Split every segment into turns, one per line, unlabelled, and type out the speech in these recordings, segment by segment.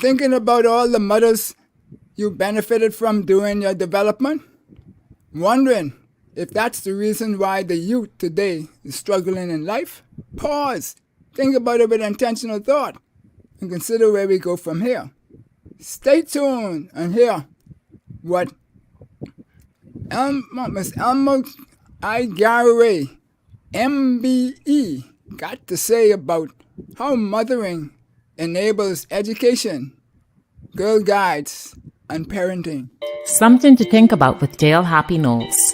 thinking about all the muddas you benefited from during your development? Wondering if that's the reason why the youth today is struggling in life? Pause. Think about it with intentional thought and consider where we go from here. Stay tuned and hear what Miss Elma I Garraway, MBE, got to say about how mothering enables education, girl guides, and parenting.
Something to think about with Dale Happy Knowles.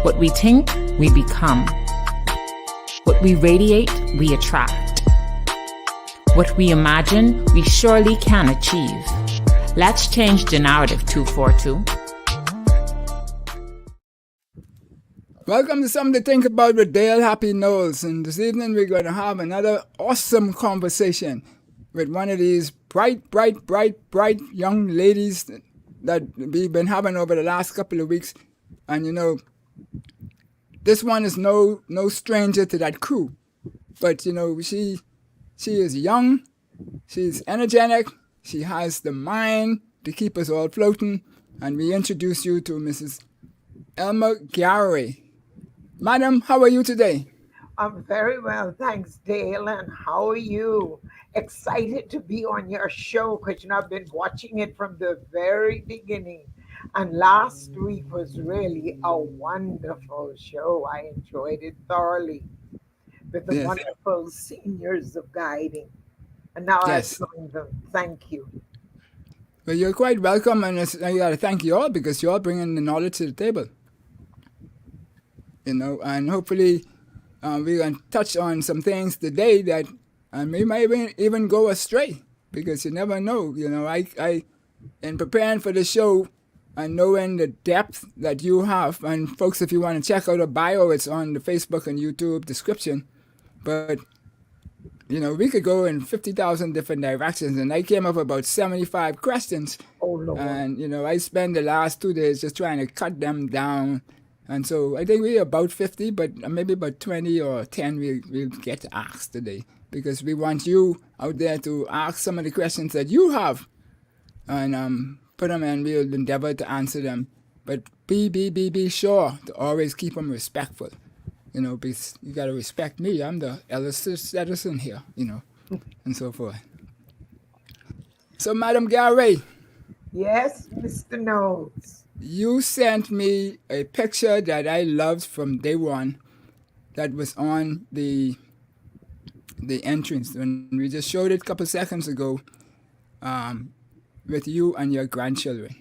What we think, we become. What we radiate, we attract. What we imagine, we surely can achieve. Let's change the narrative, 242.
Welcome to Something to Think About with Dale Happy Knowles. And this evening we're going to have another awesome conversation with one of these bright young ladies that we've been having over the last couple of weeks. And you know, this one is no stranger to that crew. But you know, she is young, she's energetic, she has the mind to keep us all floating. And we introduce you to Mrs. Elma Garraway. Madam, how are you today?
I'm very well, thanks, Dale. And how are you? Excited to be on your show because I've been watching it from the very beginning. And last week was really a wonderful show. I enjoyed it thoroughly with the wonderful seniors of guiding. And now I've joined them. Thank you.
Well, you're quite welcome, and I got to thank you all because you're all bringing the knowledge to the table. You know, and hopefully we're going to touch on some things today that we might even go astray because you never know. You know, I in preparing for the show and knowing the depth that you have, and folks, if you want to check out a bio, it's on the Facebook and YouTube description. But you know, we could go in 50,000 different directions, and I came up with about 75 questions.
Oh, Lord.
And you know, I spent the last 2 days just trying to cut them down. And so I think we're about 50, but maybe about 20 or 10 we'll get asked today because we want you out there to ask some of the questions that you have and put them and we'll endeavor to answer them. But be sure to always keep them respectful. You know, because you got to respect me. I'm the eldest citizen here, you know, and so forth. So, Madam Garraway.
Yes, Mr. Knowles.
You sent me a picture that I loved from day one that was on the entrance. And we just showed it a couple seconds ago with you and your grandchildren.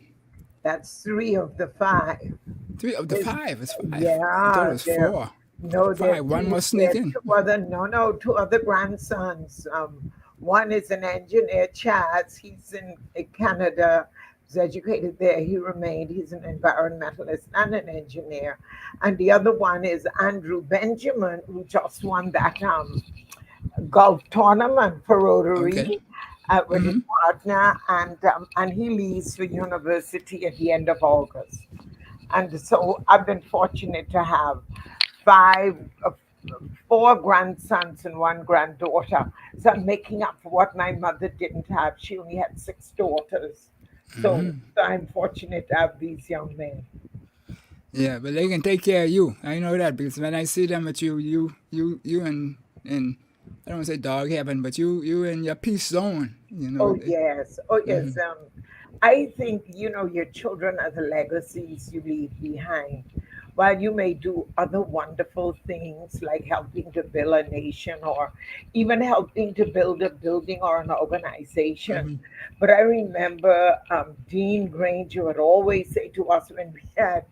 That's 3 of the 5.
3 of the 5? It's 5.
Yeah.
I thought it was 4.
No,
5. One more sneak in.
2 other grandsons. One is an engineer, Chaz. He's in Canada. Was educated there. He remained. He's an environmentalist and an engineer. And the other one is Andrew Benjamin, who just won that golf tournament for Rotary with his partner, and he leaves for university at the end of August. And so I've been fortunate to have 4 grandsons and 1 granddaughter. So I'm making up for what my mother didn't have. She only had 6 daughters. So I'm fortunate to have these young men.
Yeah, but they can take care of you. I know that because when I see them with you in I don't want to say dog heaven, but you in your peace zone. You know.
Oh yes. I think your children are the legacies you leave behind. While you may do other wonderful things like helping to build a nation or even helping to build a building or an organization. But I remember Dean Granger would always say to us when we had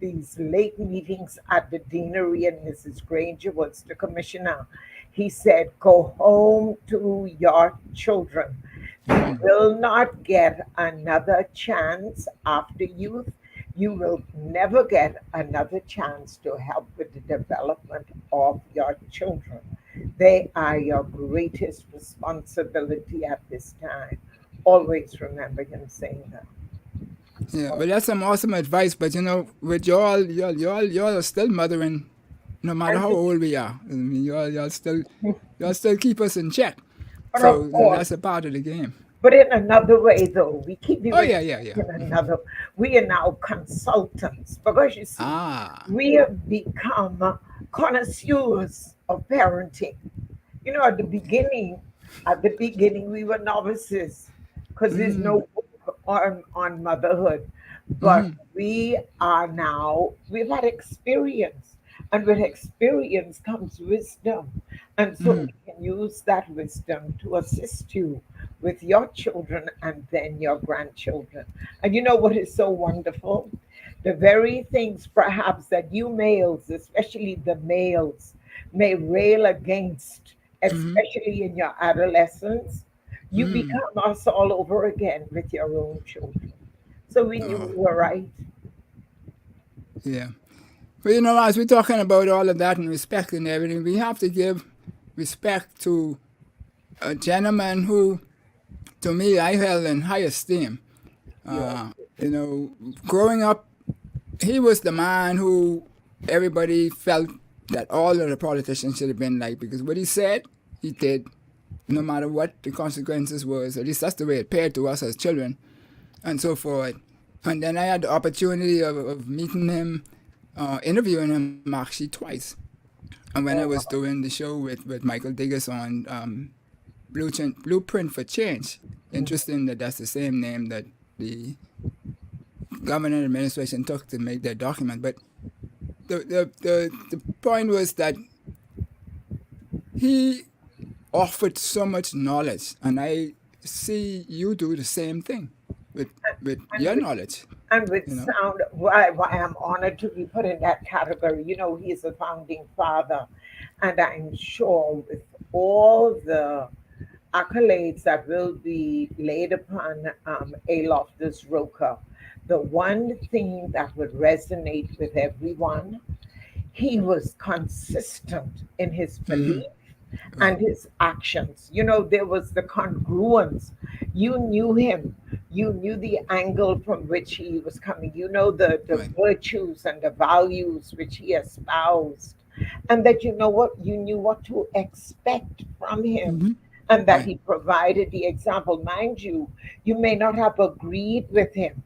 these late meetings at the deanery, and Mrs. Granger was the commissioner, he said, go home to your children. You will not get another chance after youth. You will never get another chance to help with the development of your children. They are your greatest responsibility at this time. Always remember him saying that.
Yeah, well, that's some awesome advice. But with y'all are still mothering, no matter how old we are. I mean, y'all still keep us in check.
But of
So
course,
that's a part of the game.
but in another way, though, we keep
Oh
doing
yeah,
it
yeah, yeah.
in another. We are now consultants because you see,
Ah.
we have become connoisseurs of parenting. You know, at the beginning, we were novices because there's
Mm-hmm.
no book on motherhood. But
Mm-hmm.
we are now, we've had experience, and with experience comes wisdom. And so
Mm-hmm.
we can use that wisdom to assist you with your children and then your grandchildren. And you know what is so wonderful? The very things perhaps that you males, especially the males, may rail against,
Mm-hmm.
especially in your adolescence, you
Mm.
become us all over again with your own children. So we knew
Oh,
we were right.
yeah. But you know, as we're talking about all of that and respect and everything, we have to give respect to a gentleman who, to me, I held in high esteem.
Yes.
You know, growing up, he was the man who everybody felt that all of the politicians should have been like, because what he said, he did, no matter what the consequences was. At least that's the way it appeared to us as children, and so forth. And then I had the opportunity of meeting him, interviewing him actually twice. And when I was
Oh,
doing the show with Michael Diggers on Blueprint for Change, interesting that that's the same name that the government administration took to make their document. But the point was that he offered so much knowledge, and I see you do the same thing with
and
your
with,
knowledge.
and with
You know.
sound, why I'm honored to be put in that category. You know, he's a founding father, and I'm sure with all the accolades that will be laid upon A. Loftus Roker, the one thing that would resonate with everyone, he was consistent in his
Mm-hmm.
belief
Right.
and his actions. You know, there was the congruence. You knew him. You knew the angle from which he was coming. You know the
Right.
virtues and the values which he espoused. And that you know what you knew what to expect from him.
Mm-hmm.
And that
Right.
he provided the example. Mind you, you may not have agreed with him,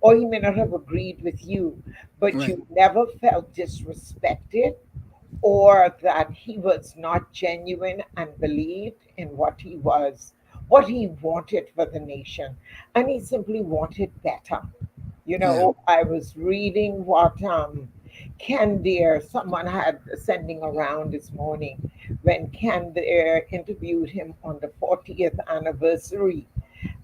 or he may not have agreed with you, but
Right.
you never felt disrespected or that he was not genuine and believed in what he wanted for the nation. And he simply wanted better. You
Yeah.
know, I was reading what Ken Deere, someone had sending around this morning when Ken Deere interviewed him on the 40th anniversary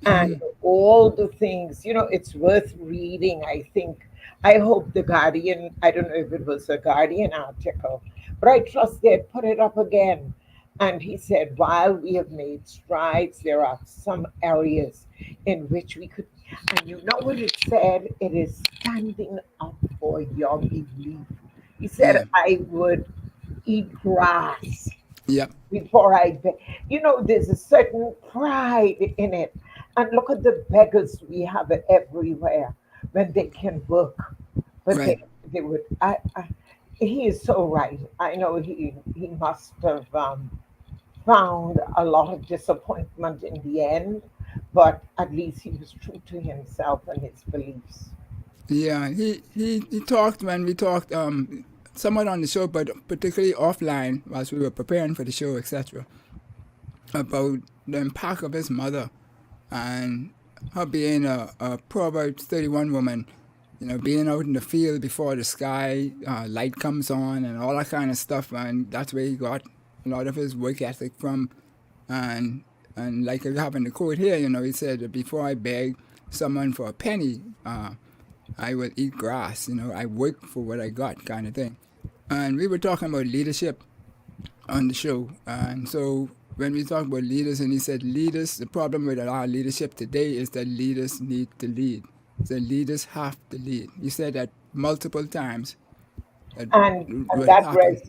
and
Mm-hmm.
all the things. You know, it's worth reading. I think, I hope the Guardian, I don't know if it was a Guardian article, but I trust they'd put it up again. And he said, while we have made strides, there are some areas in which we could, and you know what it said? It is standing up for your belief. He said,
Yeah.
I would eat grass
Yep.
before you know, there's a certain pride in it. And look at the beggars we have everywhere when they can work, but
Right.
they would. He is so right. I know he must have found a lot of disappointment in the end, but at least he was true to himself and his beliefs.
Yeah. He talked when we talked somewhat on the show, but particularly offline as we were preparing for the show, etc. About the impact of his mother and her being a Proverbs 31 woman, you know, being out in the field before the sky light comes on and all that kind of stuff, and that's where he got a lot of his work ethic from. And and like I have in the quote here, you know, he said, "Before I beg someone for a penny, I will eat grass. You know, I work for what I got," kind of thing. And we were talking about leadership on the show. And so when we talk about leaders, and he said leaders, the problem with our leadership today is that leaders need to lead. So leaders have to lead. He said that multiple times. That
And
what happened.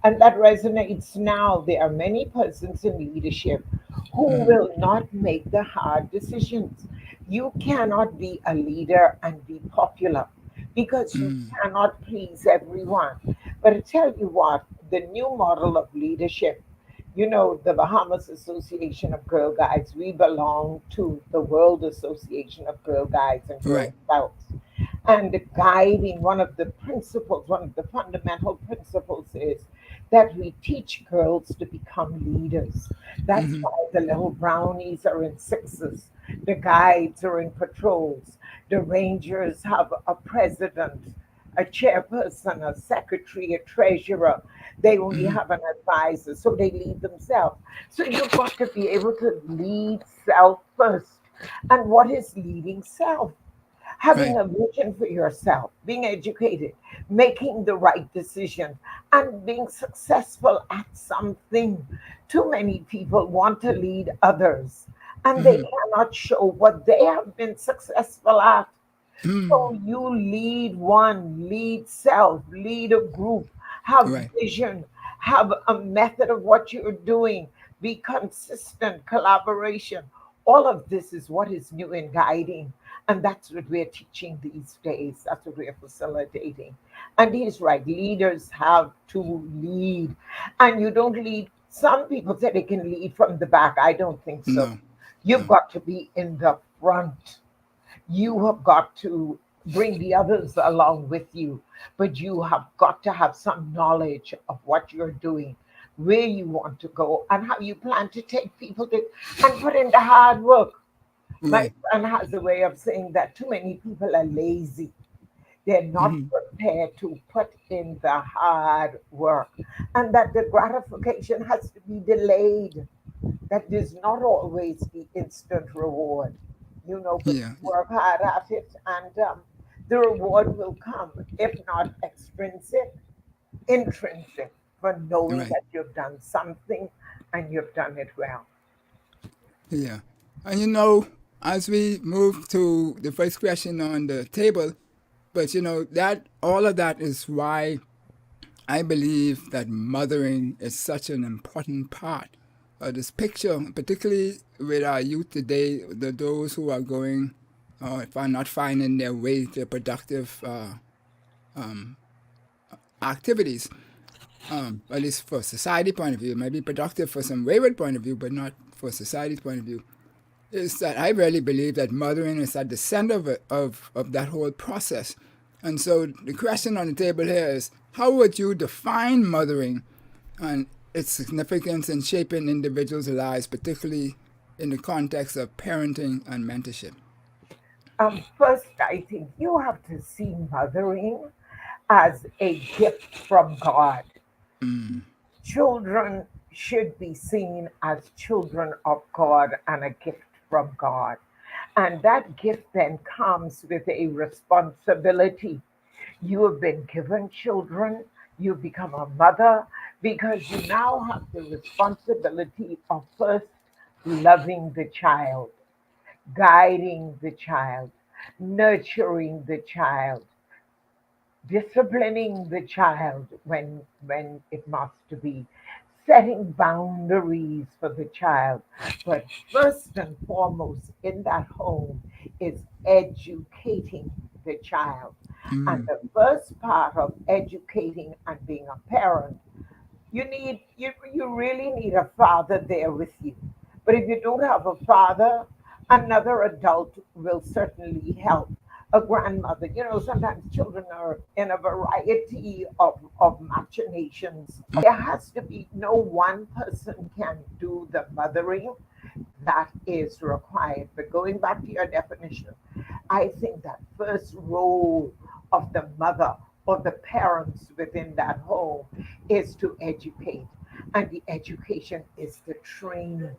and that resonates now. There are many persons in leadership who
Mm-hmm.
will not make the hard decisions. You cannot be a leader and be popular because you
Mm-hmm.
cannot please everyone. But I tell you what, the new model of leadership, You know, the Bahamas Association of Girl Guides, we belong to the World Association of Girl Guides and Girl
Right.
Scouts. And the guiding, one of the principles, one of the fundamental principles is that we teach girls to become leaders. That's
Mm-hmm.
why the little brownies are in sixes, the guides are in patrols, the rangers have a president, a chairperson, a secretary, a treasurer. They only
Mm-hmm.
have an advisor, so they lead themselves. So you've got to be able to lead self first. And what is leading self? Having
Right.
a vision for yourself, being educated, making the right decision, and being successful at something. Too many people want to lead others, and they
Mm-hmm.
cannot show what they have been successful at.
Mm-hmm.
So you lead one, lead self, lead a group, have
Right.
vision, have a method of what you're doing, be consistent, collaboration. All of this is what is new in guiding. And that's what we're teaching these days. That's what we're facilitating. And he's right, leaders have to lead. And you don't lead. Some people say they can lead from the back. I don't think so.
No.
You've
No.
got to be in the front. You have got to bring the others along with you, but you have got to have some knowledge of what you're doing, where you want to go, and how you plan to take people to and put in the hard work. My
Right.
son has a way of saying that too many people are lazy. They're not
Mm-hmm.
prepared to put in the hard work, and that the gratification has to be delayed, that there's not always the instant reward, but
Yeah.
work hard at it, and the reward will come, if not extrinsic, intrinsic, for knowing
Right.
that you've done something and you've done it well.
Yeah. And as we move to the first question on the table, but that all of that is why I believe that mothering is such an important part of this picture, particularly with our youth today, those who are going, if are not finding their way to productive activities, at least for society point of view. It might be productive for some wayward point of view, but not for society's point of view. Is that I really believe that mothering is at the center of that whole process. And so the question on the table here is, how would you define mothering and its significance in shaping individuals' lives, particularly in the context of parenting and mentorship?
First, I think you have to see mothering as a gift from God. Children should be seen as children of God and a gift from God. And that gift then comes with a responsibility. You have been given children, you become a mother because you now have the responsibility of first loving the child, guiding the child, nurturing the child, disciplining the child when it must be, setting boundaries for the child. But first and foremost in that home is educating the child. And the first part of educating and being a parent, you really need a father there with you. But if you don't have a father, another adult will certainly help. A grandmother, sometimes children are in a variety of machinations. There has to be no one person can do the mothering that is required. But going back to your definition, I think that first role of the mother or the parents within that home is to educate. And the education is the training.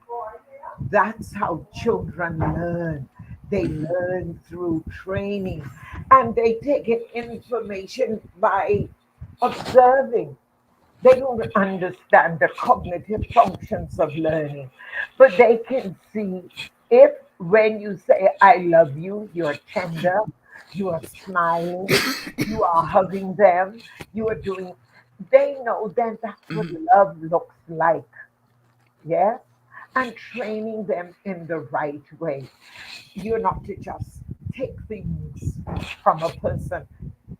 That's how children learn. They learn through training and they take in information by observing. They don't understand the cognitive functions of learning, but they can see if when you say, I love you, you're tender, you are smiling, you are hugging them, you are doing, they know then that's what love looks like. Yes? And training them in the right way. You're not to just take things from a person,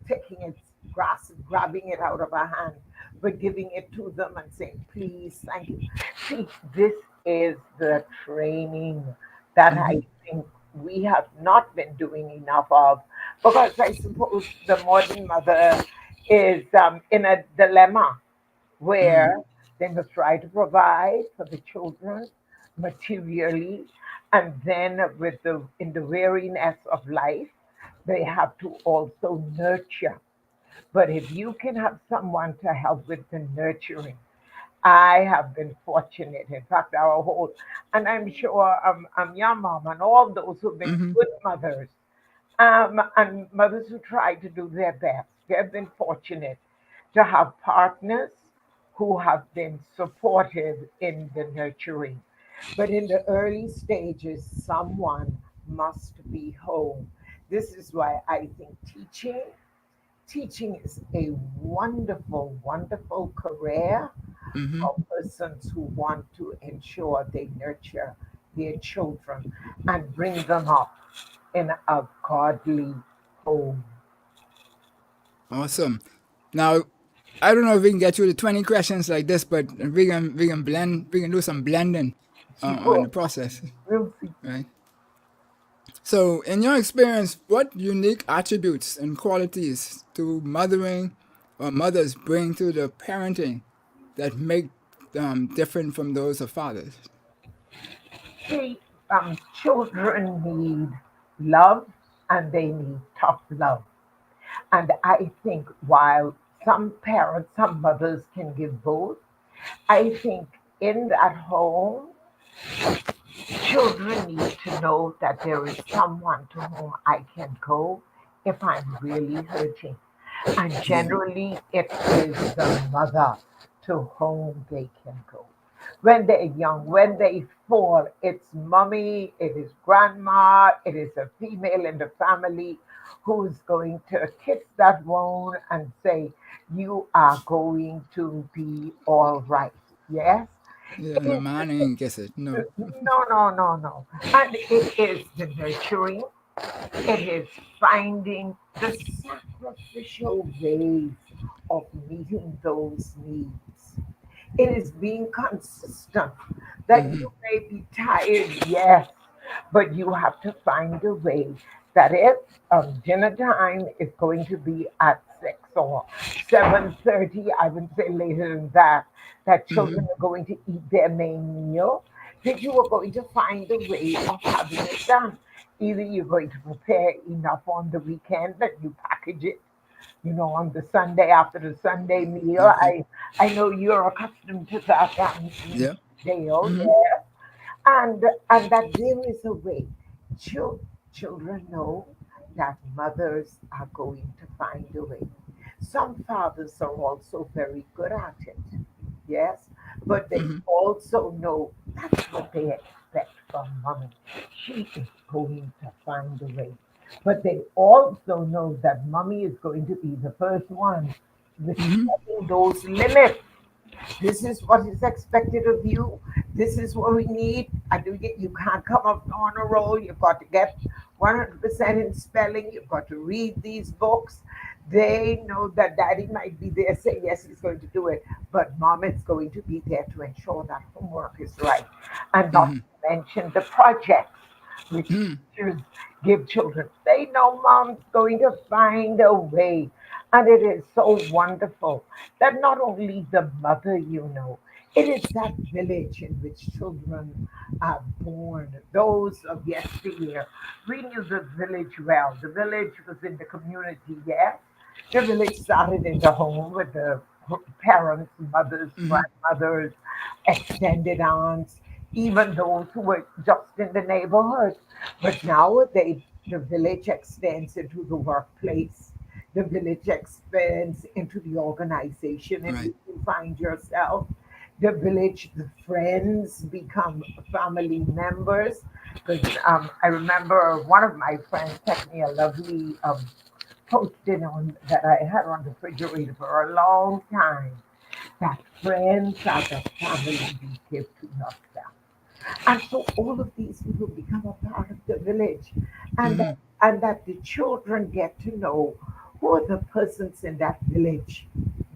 taking it, grabbing it out of a hand, but giving it to them and saying, please, thank you. See, this is the training that I think we have not been doing enough of, because I suppose the modern mother is in a dilemma where they must try to provide for the children materially, and then with the in the weariness of life, they have to also nurture. But if you can have someone to help with the nurturing, I have been fortunate. In fact, our whole, and I'm sure your mom and all those who've been good mothers, and mothers who try to do their best, they've been fortunate to have partners who have been supportive in the nurturing. But in the early stages, someone must be home. This is why I think teaching is a wonderful, wonderful career for persons who want to ensure they nurture their children and bring them up in a godly home.
Awesome. Now, I don't know if we can get through the 20 questions like this, but we can do some blending on the
Well,
process,
we'll see.
right? So, in your experience, what unique attributes and qualities do mothering or mothers bring to the parenting that make them different from those of fathers?
See, children need love and they need tough love. And I think while some parents, some mothers can give both, I think in that home, children need to know that there is someone to whom I can go if I'm really hurting. And
Yeah.
generally, it is the mother to whom they can go. When they're young, when they fall, it's mommy, it is grandma, it is a female in the family who's going to kiss that wound and say, you are going to be all right. Yes?
Yeah,
It
no
is
man ain't guess it. No.
no, no, no, no. And it is the nurturing, it is finding the sacrificial ways of meeting those needs. It is being consistent that you may be tired, yes, but you have to find a way that if dinner time is going to be at 6 or 7:30, I would say later than that, that children are going to eat their main meal, that you are going to find a way of having it done. Either you're going to prepare enough on the weekend that you package it, on the Sunday after the Sunday meal.
Okay.
I know you're accustomed to that,
Yeah.
Dale, yes. And that there is a way. Chil- Children know that mothers are going to find a way. Some fathers are also very good at it, yes, but they also know that's what they expect from mommy. She is going to find a way. But they also know that mommy is going to be the first one respecting those limits. This is what is expected of you. This is what we need. You can't come up on a roll. You've got to get 100% in spelling. You've got to read these books. They know that daddy might be there saying, yes, he's going to do it. But mom is going to be there to ensure that homework is right. And not to mention the projects which teachers give children. They know mom's going to find a way. And it is so wonderful that not only the mother, it is that village in which children are born. Those of yesteryear, we knew the village well. The village was in the community, yes. The village started in the home with the parents, mothers, grandmothers, extended aunts, even those who were just in the neighborhood. But nowadays, the village extends into the workplace. The village expands into the organization in
Right.
which you find yourself. The village, the friends become family members. Because I remember one of my friends sent me a lovely post-it on that I had on the refrigerator for a long time. That friends are the family you give to yourself. And so all of these people become a part of the village. And that the children get to know who are the persons in that village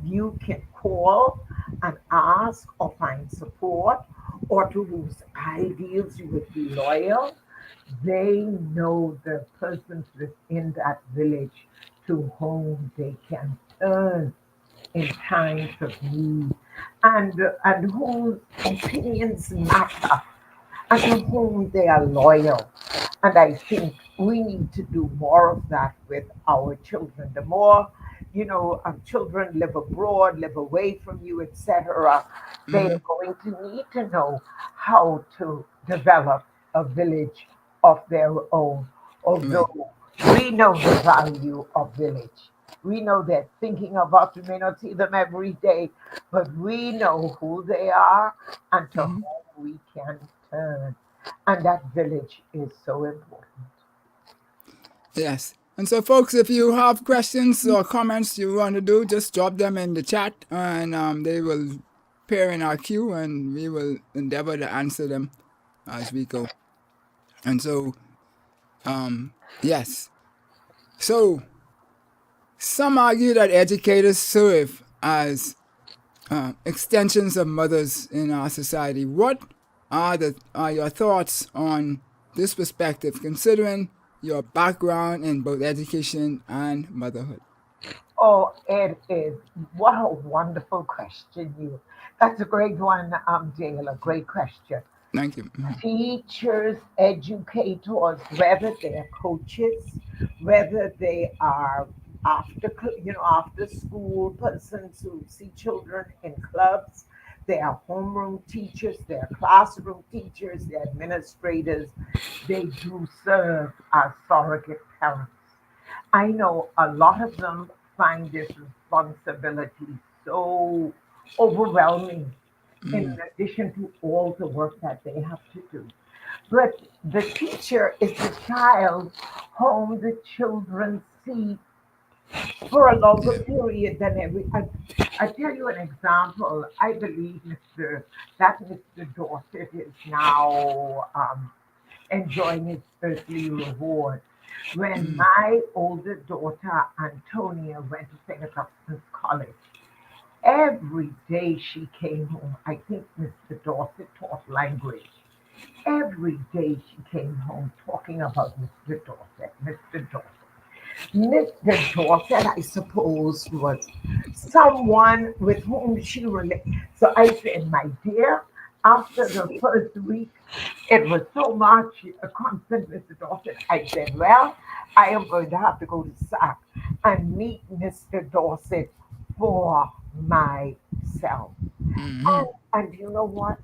you can call and ask or find support or to whose ideals you would be loyal, they know the persons within that village to whom they can turn in times of need, and whose opinions matter, and to whom they are loyal. And I think we need to do more of that with our children. The more, children live abroad, live away from you, etc., they
Mm-hmm.
are going to need to know how to develop a village of their own.
Right.
Although we know the value of village. We know they're thinking of us. We may not see them every day, but we know who they are and to
Mm-hmm.
whom we can turn. And that village is so important.
Yes. And so, folks, if you have questions or comments you want to do, just drop them in the chat, and they will appear in our queue, and we will endeavor to answer them as we go. And so, yes. So, some argue that educators serve as extensions of mothers in our society. What are your thoughts on this perspective, considering your background in both education and motherhood?
Oh, it is. What a wonderful question, you. That's a great one, Dale. A great question.
Thank you.
Teachers, educators, whether they're coaches, whether they are after school persons who see children in clubs, they are homeroom teachers, they are classroom teachers, they're administrators, they do serve as surrogate parents. I know a lot of them find this responsibility so overwhelming in addition to all the work that they have to do. But the teacher is the child whom the children see for a longer
Yeah.
period than every. I tell you an example. I believe Mr. Dorset is now enjoying his earthly reward. When my older daughter Antonia went to St. Augustine's College, every day she came home, I think Mr. Dorset taught language. Every day she came home talking about Mr. Dorset, Mr. Dorset. Mr. Dorset, I suppose, was someone with whom she related. So I said, my dear, after the first week, it was so much a constant Mr. Dorset. I said, well, I am going to have to go to SAC and meet Mr. Dorset for myself. And you know what?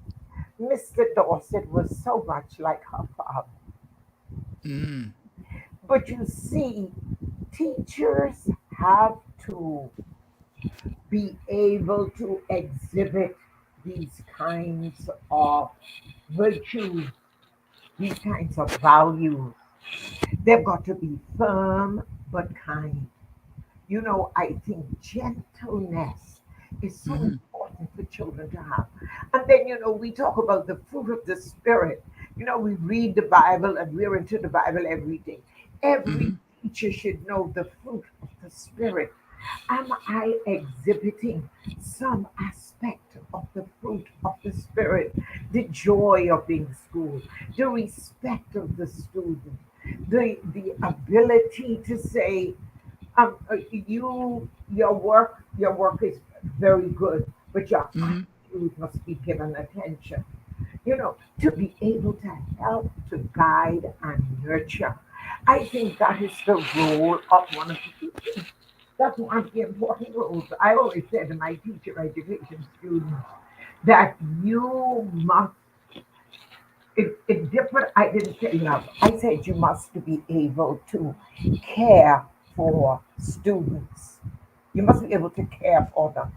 Mr. Dorset was so much like her father. But you see, teachers have to be able to exhibit these kinds of virtues, these kinds of values. They've got to be firm but kind. I think gentleness is so important for children to have. And then, we talk about the fruit of the Spirit. We read the Bible and we're into the Bible every day. Every teacher should know the fruit of the Spirit. Am I exhibiting some aspect of the fruit of the Spirit? The joy of being schooled, the respect of the student, the ability to say, your work is very good, but your attitude must be given attention. To be able to help, to guide and nurture. I think that is the role of one of the teachers. That's one of the important roles. I always say to my teacher education students that you must, it's different. I didn't say love. I said you must be able to care for students. You must be able to care for them.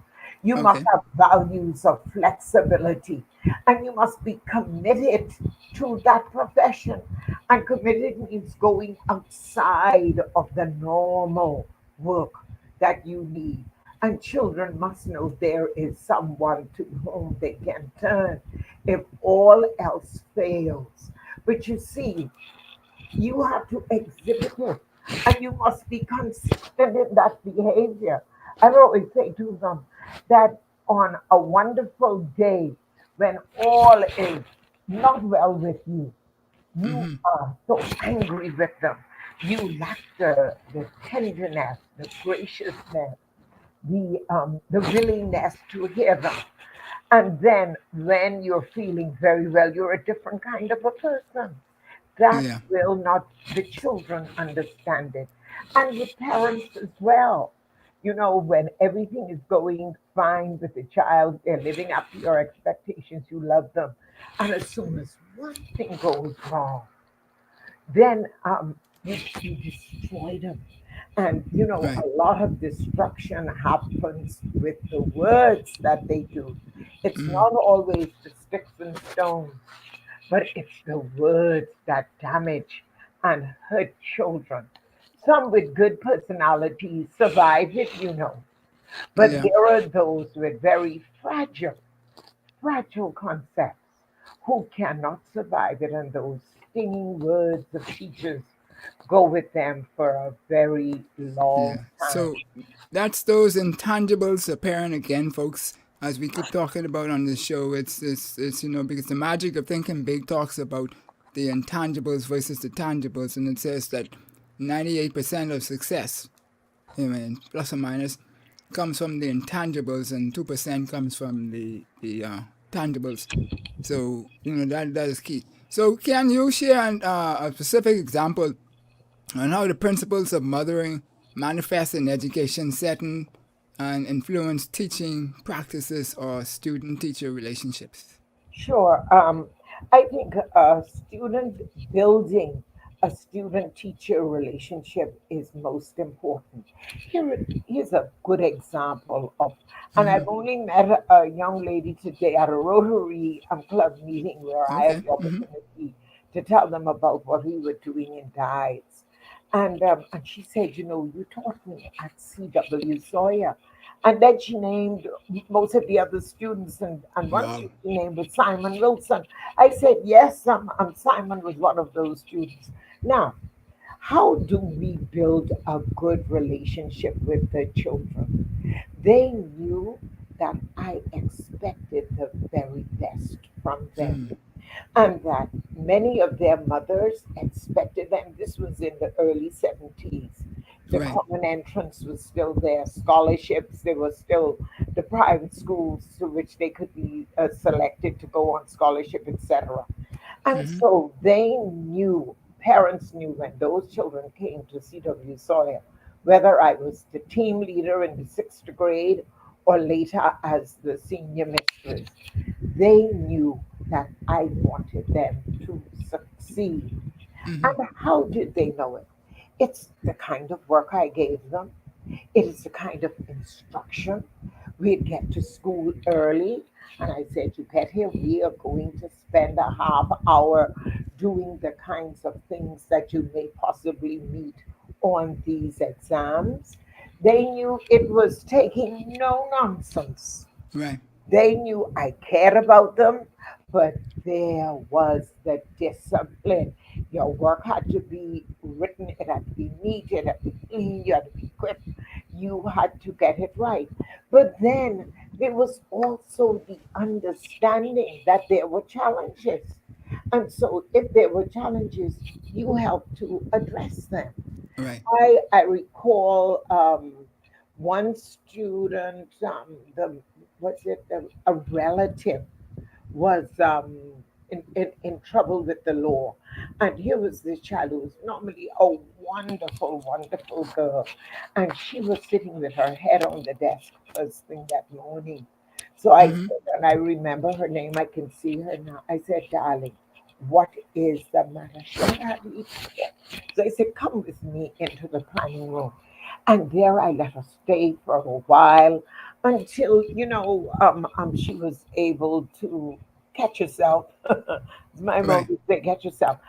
You must
Okay.
have values of flexibility and you must be committed to that profession. And committed means going outside of the normal work that you need. And children must know there is someone to whom they can turn if all else fails. But you see, you have to exhibit it and you must be consistent in that behavior. I always say to them, that on a wonderful day when all is not well with you, you are so angry with them. You lack the tenderness, the graciousness, the willingness to hear them. And then when you're feeling very well, you're a different kind of a person. That
Yeah.
will not the children understand it. And with parents as well. You know, when everything is going fine with the child, they're living up to your expectations, you love them. And as soon as one thing goes wrong, then you destroy them. And you know,
Right.
a lot of destruction happens with the words that they do. It's not always the sticks and stones, but it's the words that damage and hurt children. Some with good personalities survive it, you know, but
Yeah.
there are those with very fragile concepts who cannot survive it, and those stinging words of teachers go with them for a very long
Yeah.
time.
So that's those intangibles appearing again, folks. As we keep talking about on this show, it's because the magic of thinking big talks about the intangibles versus the tangibles, and it says that 98% of success, I mean, plus or minus, comes from the intangibles, and 2% comes from the tangibles. So that is key. So can you share a specific example on how the principles of mothering manifest in education setting and influence teaching practices or student-teacher relationships?
Sure. I think student building a student teacher relationship is most important. Here's a good example of, and I've only met a young lady today at a Rotary Club meeting where I had
Okay.
the opportunity to tell them about what we were doing in diets. And she said, you know, you taught me at C.W. Sawyer. And then she named most of the other students, and one
Wow.
student she named was Simon Wilson. I said, yes, Simon was one of those students. Now, how do we build a good relationship with the children? They knew that I expected the very best from them, and that many of their mothers expected them. This was in the early 70s. The
Right.
common entrance was still there, scholarships, there were still the private schools to which they could be selected to go on scholarship, etc. And so they knew, parents knew when those children came to C.W. Sawyer, whether I was the team leader in the sixth grade or later as the senior mistress, they knew that I wanted them to succeed. And how did they know it? It's the kind of work I gave them. It is the kind of instruction. We'd get to school early, and I said, you get here, we are going to spend a half hour doing the kinds of things that you may possibly meet on these exams. They knew it was taking no nonsense.
Right.
They knew I cared about them, but there was the discipline. Your work had to be written, it had to be neat, it had to be clean, you had to be quick, you had to get it right. But then there was also the understanding that there were challenges. And so if there were challenges, you helped to address them.
Right.
I recall one student, the was it a relative was in trouble with the law, and here was this child who was normally a wonderful girl, and she was sitting with her head on the desk first thing that morning. So I said, and I remember her name, I can see her now. I said, darling, what is the matter? She had eaten. So I said, come with me into the planning room. And there I let her stay for a while until, she was able to catch herself. My mom
Right.
would say, catch yourself.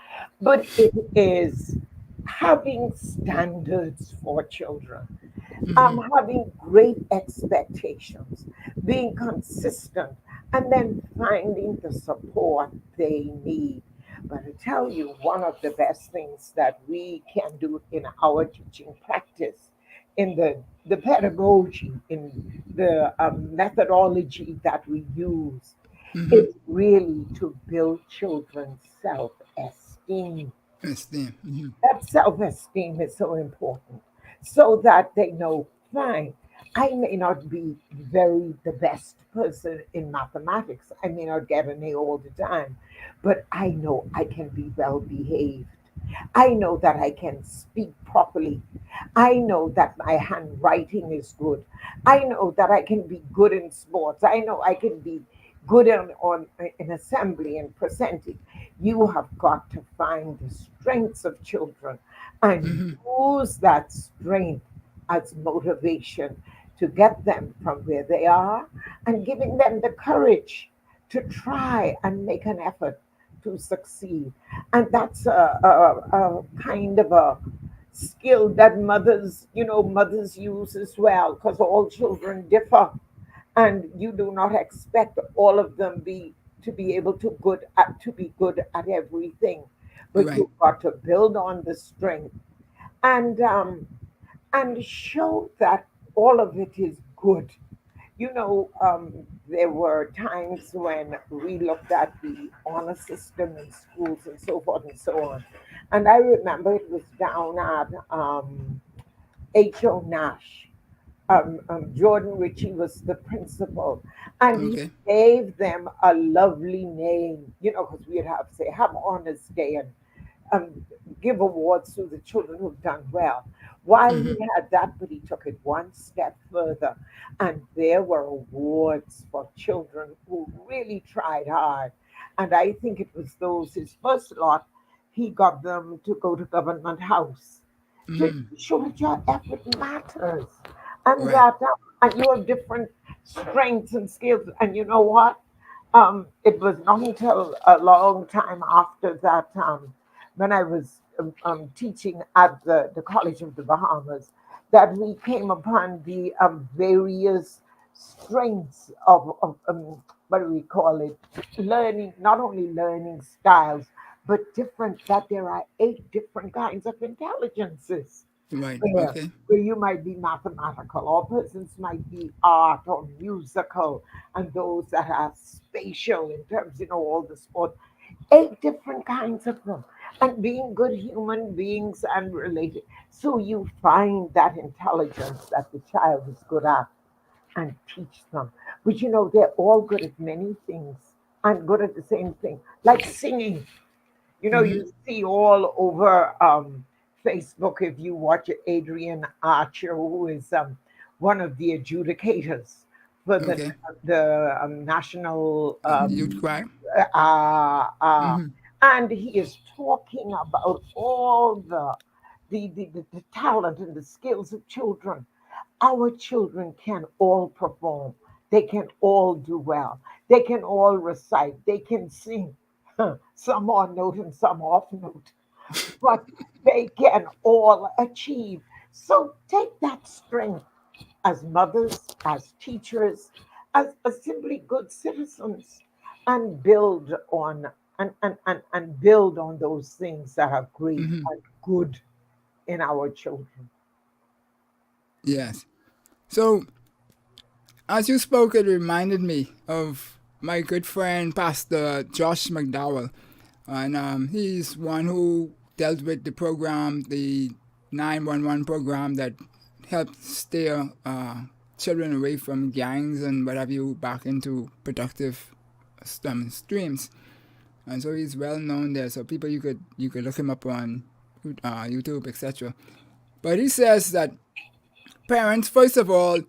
But it is having standards for children, having great expectations, being consistent, and then finding the support they need. But I tell you, one of the best things that we can do in our teaching practice in the pedagogy, in the methodology that we use,
Mm-hmm.
is really to build children's self esteem.
Esteem. Mm-hmm.
That self esteem is so important so that they know, fine, I may not be the best person in mathematics. I may not get an A all the time, but I know I can be well behaved. I know that I can speak properly. I know that my handwriting is good. I know that I can be good in sports. I know I can be good on in assembly and presenting. You have got to find the strengths of children and
Mm-hmm.
use that strength as motivation to get them from where they are and giving them the courage to try and make an effort to succeed. And that's a kind of a skill that mothers use as well, because all children differ, and you do not expect all of them to be able to be good at everything, but
Right.
you've got to build on the strength and show that all of it is good. There were times when we looked at the honor system in schools and so forth and so on. And I remember it was down at H.O. Nash. Jordan Ritchie was the principal, and he
Okay.
gave them a lovely name, because we'd have to say, have honors day and um, give awards to the children who've done well. While he
Mm-hmm.
had that, but he took it one step further, and there were awards for children who really tried hard. And I think it was his first lot, he got them to go to Government House to
Mm-hmm.
show that your effort matters, and
Right.
you have different strengths and skills. And you know what? It was not until a long time after that, when I was teaching at the College of the Bahamas, that we came upon the various strengths of what do we call it? Learning, not only learning styles, but that there are 8 different kinds of intelligences,
Right.
where
Okay.
you might be mathematical, or persons might be art or musical, and those that are spatial in terms, all the sport. 8 different kinds of them, and being good human beings and related. So you find that intelligence that the child is good at and teach them. But they're all good at many things and good at the same thing, like singing.
Mm-hmm.
You see all over Facebook, if you watch Adrian Archer, who is one of the adjudicators for
Okay.
the national,
Youth cry.
uh, uh,
Mm-hmm.
and he is talking about all the talent and the skills of children. Our children can all perform. They can all do well. They can all recite. They can sing. Some on note and some off note, but they can all achieve. So take that strength as mothers, as teachers, as simply good citizens, and build on and build on those things that are great
Mm-hmm.
and good in our children.
Yes. So as you spoke, it reminded me of my good friend Pastor Josh McDowell, and he's one who dealt with the program, the 911 program that helped steer children away from gangs and what have you back into productive streams. And so he's well known there. So people, you could look him up on YouTube, etc. But he says that parents, first of all,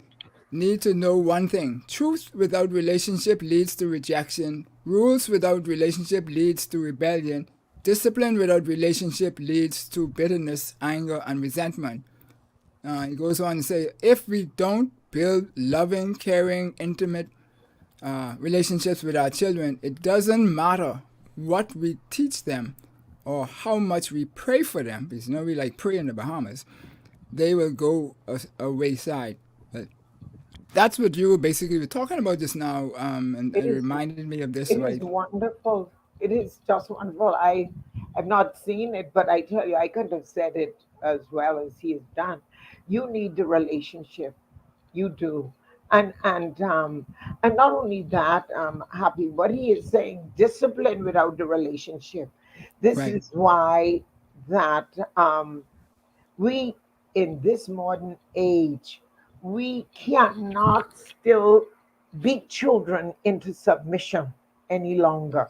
need to know one thing: truth without relationship leads to rejection, rules without relationship leads to rebellion, discipline without relationship leads to bitterness, anger, and resentment. He goes on to say, if we don't build loving, caring, intimate relationships with our children, it doesn't matter what we teach them or how much we pray for them, because we like pray in the Bahamas, they will go a wayside. But that's what you basically were talking about just now, and
It
it
is
reminded me of this,
it is
right?
wonderful. It is just wonderful. I have not seen it, but I tell you, I couldn't have said it as well as he has done. You need the relationship. You do. And not only that, Happy, what he is saying, discipline without the relationship. This
Right.
is why that we in this modern age we cannot still beat children into submission any longer.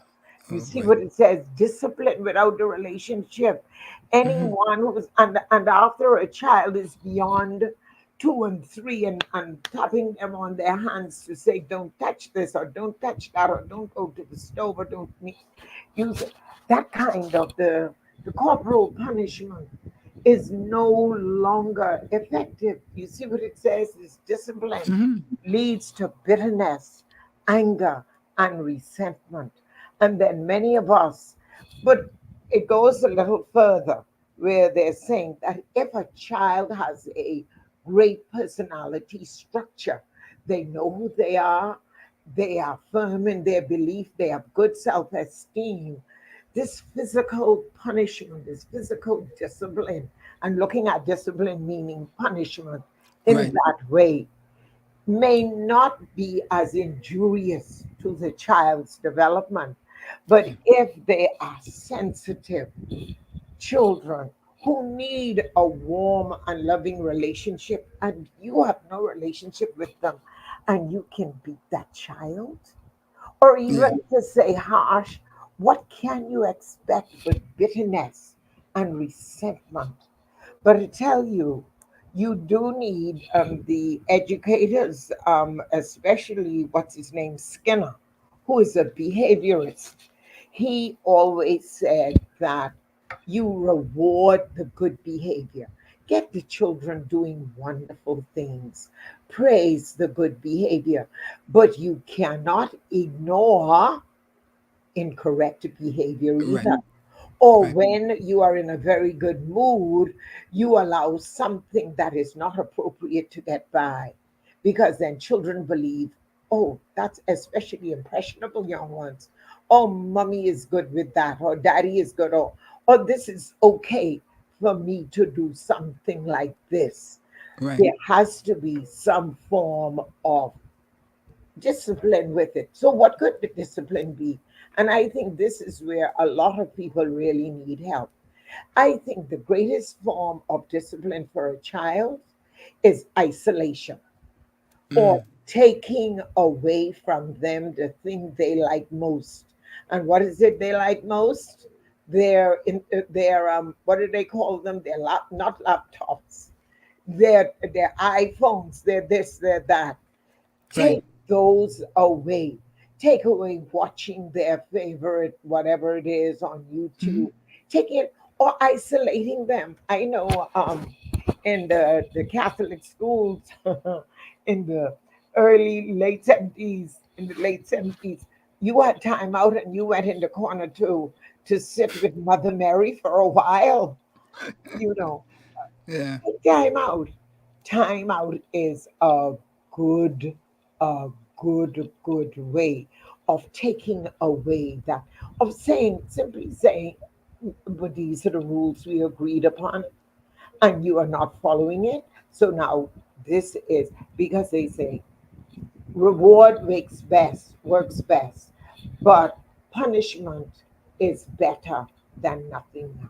You
Oh
see
boy.
what it says, discipline without the relationship. Anyone who's and after a child is beyond 2 and 3 and tapping them on their hands to say don't touch this or don't touch that or don't go to the stove or don't use it, that kind of the corporal punishment is no longer effective. You see what it says? This discipline leads to bitterness, anger, and resentment. And then many of us, but it goes a little further where they're saying that if a child has a great personality structure, they know who they are firm in their belief, they have good self esteem. This physical punishment, this physical discipline, and looking at discipline meaning punishment in
Right.
that way, may not be as injurious to the child's development. But if they are sensitive children who need a warm and loving relationship, and you have no relationship with them, and you can beat that child, or
Yeah.
even to say harsh, what can you expect but bitterness and resentment? But I tell you, you do need the educators, especially what's his name, Skinner, who is a behaviorist. He always said that you reward the good behavior. Get the children doing wonderful things. Praise the good behavior. But you cannot ignore incorrect behavior
Right.
either. Or
Right.
when you are in a very good mood, you allow something that is not appropriate to get by. Because then children believe, oh, that's especially impressionable young ones. Oh, mommy is good with that, or daddy is good, or this is okay for me to do something like this.
Right.
There has to be some form of discipline with it. So, what could the discipline be? And I think this is where a lot of people really need help. I think the greatest form of discipline for a child is isolation or taking away from them the thing they like most. And what is it they like most? Their what do they call them? Their not laptops. Their iPhones. Their this. Their that.
Right.
Take those away. Take away watching their favorite, whatever it is on YouTube. Take it or isolating them. I know in the Catholic schools in the in the late 70s, you had time out and you went in the corner to sit with Mother Mary for a while, you know.
Yeah.
Time out. Time out is good, a good way of taking away that, of saying, simply saying, but these are the rules we agreed upon, and you are not following it. So now this is because they say reward works best, but punishment is better than nothing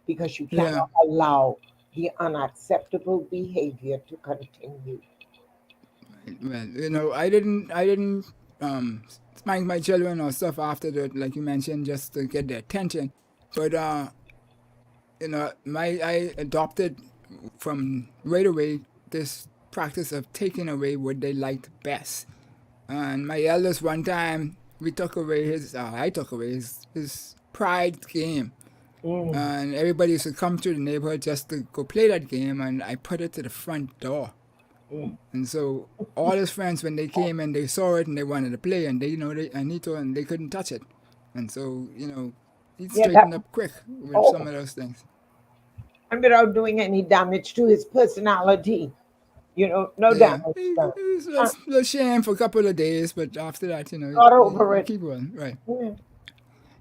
because you
Yeah.
cannot allow the unacceptable behavior to continue.
Well, I didn't um spank my children or stuff after that, like you mentioned, just to get their attention. But I adopted from right away this practice of taking away what they liked best. And my eldest, one time, I took away his pride game.
Mm.
And everybody used to come to the neighborhood just to go play that game, and I put it to the front door.
Mm.
And so all his friends, when they came and they saw it and they wanted to play, and and they couldn't touch it. And so, he
Yeah, that.
straightened up quick with some
Oh,
of those things.
and without doing any damage to his personality, no
Yeah,
damage done.
he was
Uh,
a little shame for a couple of days, but after that,
Got over
you
it.
keep on, right?
Yeah.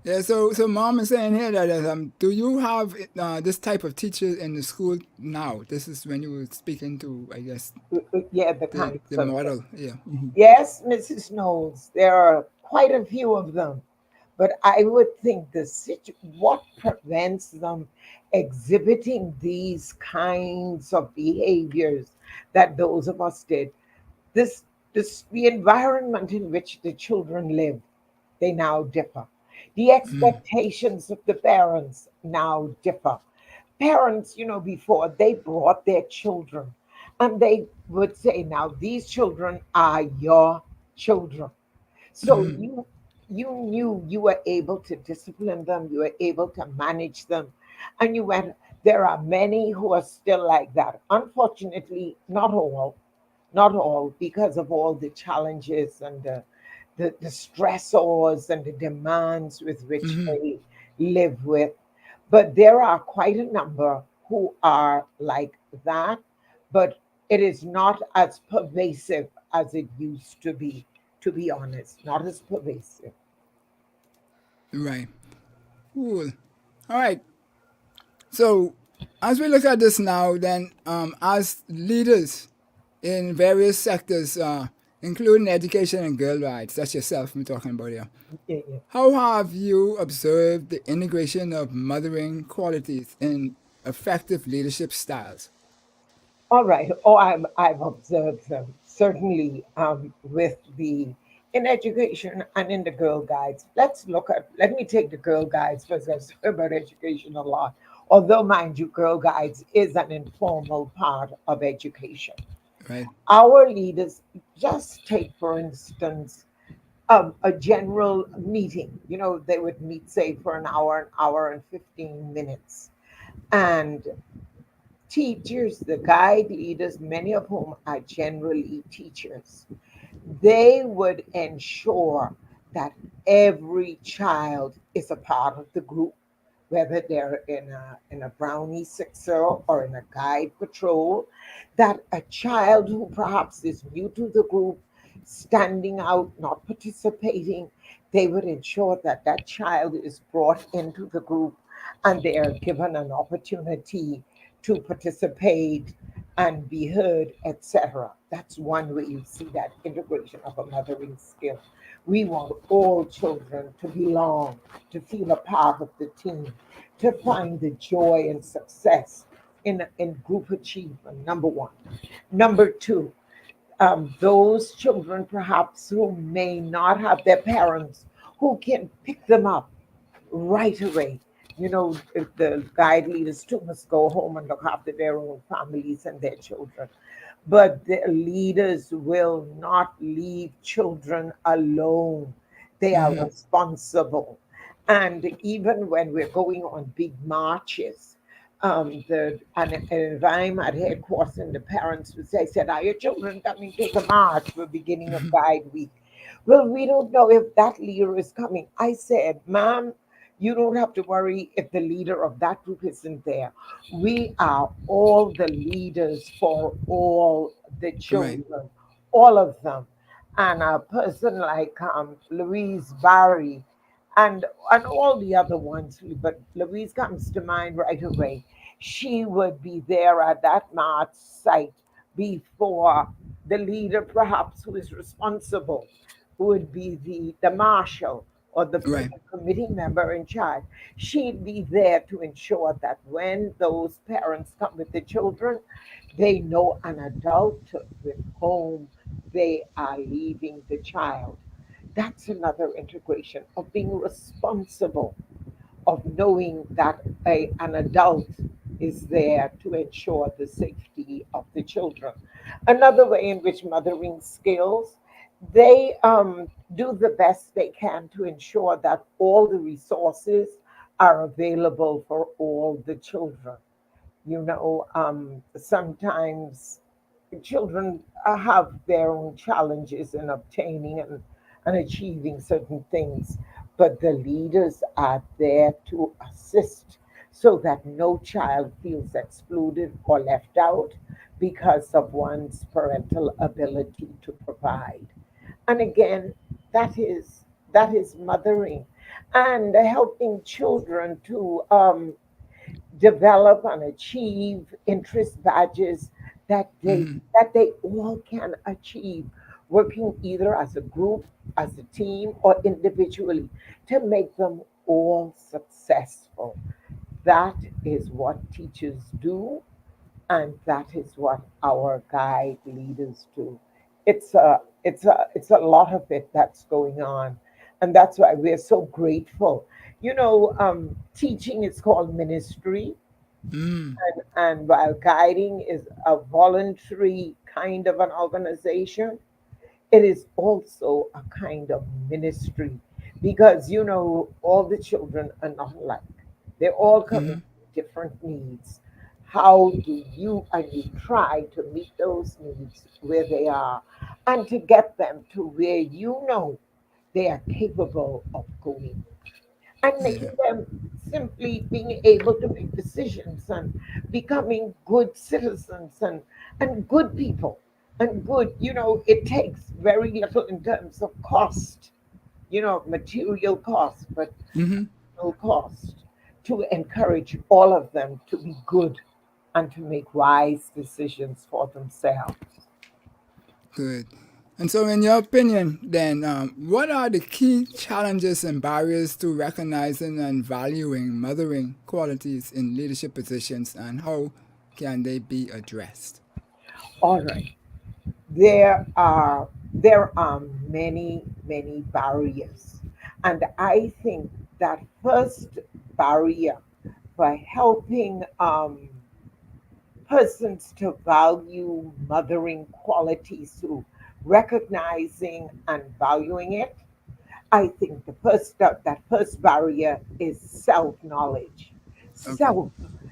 Yeah, so mom is saying here that do you have this type of teacher in the school now? This is when you were speaking to, I guess,
Yeah, the
the
kinds of things.
model. Yeah.
Yes, Mrs. Knowles, there are quite a few of them, but I would think what prevents them exhibiting these kinds of behaviors that those of us did. This, the environment in which the children live, they now differ. The expectations of the parents now differ. Parents, before they brought their children and they would say, now these children are your children. So you knew you were able to discipline them, you were able to manage them, and you went. There are many who are still like that. Unfortunately, not all, because of all the challenges and the stressors and the demands with which they live with. But there are quite a number who are like that, but it is not as pervasive as it used to be honest, not as pervasive.
Right. Cool. All right. So as we look at this now, then as leaders in various sectors, including education and girl rights, that's yourself I'm talking about here.
Yeah, yeah.
How have you observed the integration of mothering qualities in effective leadership styles?
All right. Oh, I've observed them certainly with the in education and in the girl guides. Let me take the girl guides first. I've spoken about education a lot. Although, mind you, girl guides is an informal part of education.
Right.
Our leaders, just take for instance, a general meeting. They would meet, say, for an hour and 15 minutes. And teachers, the guide leaders, many of whom are generally teachers, they would ensure that every child is a part of the group, whether they're in a brownie sixer or in a guide patrol, that a child who perhaps is new to the group, standing out, not participating, they would ensure that that child is brought into the group and they are given an opportunity to participate and be heard, etc. That's one way you see that integration of a mothering skill. We want all children to belong, to feel a part of the team, to find the joy and success in group achievement, number one. Number two, those children perhaps who may not have their parents who can pick them up right away. If the guide leaders too must go home and look after their own families and their children. But the leaders will not leave children alone. They are responsible. And even when we're going on big marches, and if I'm at headquarters and the parents would say, said, are your children coming to the march for beginning of Guide Week? Well, we don't know if that leader is coming. I said, ma'am, you don't have to worry if the leader of that group isn't there. We are all the leaders for all the
Right.
children, all of them. And a person like Louise Barry and all the other ones, but Louise comes to mind right away. She would be there at that march site before the leader, perhaps, who is responsible, who would be the marshal or the
Right.
committee member in charge. She'd be there to ensure that when those parents come with the children, they know an adult with whom they are leaving the child. That's another integration of being responsible, of knowing that an adult is there to ensure the safety of the children. Another way in which mothering skills, they do the best they can to ensure that all the resources are available for all the children. Sometimes children have their own challenges in obtaining and achieving certain things, but the leaders are there to assist so that no child feels excluded or left out because of one's parental ability to provide. And again, that is mothering. and helping children to develop and achieve interest badges that they all can achieve, working either as a group, as a team, or individually to make them all successful. That is what teachers do, and that is what our guide leaders do. It's a lot of it that's going on, and that's why we're so grateful. Teaching is called ministry,
Mm.
and while guiding is a voluntary kind of an organization, it is also a kind of ministry, because all the children are not alike. They're all coming with different needs. How do you and you try to meet those needs where they are, and to get them to where they are capable of going, and
Yeah.
making them simply being able to make decisions and becoming good citizens and good people and good. It takes very little in terms of cost, material cost, but no cost, to encourage all of them to be good and to make wise decisions for themselves.
Good. And so, in your opinion, then, what are the key challenges and barriers to recognizing and valuing mothering qualities in leadership positions, and how can they be addressed?
All right. There are many barriers, and I think that first barrier for helping persons to value mothering qualities, to recognizing and valuing it, I think that first barrier is self knowledge,
Okay.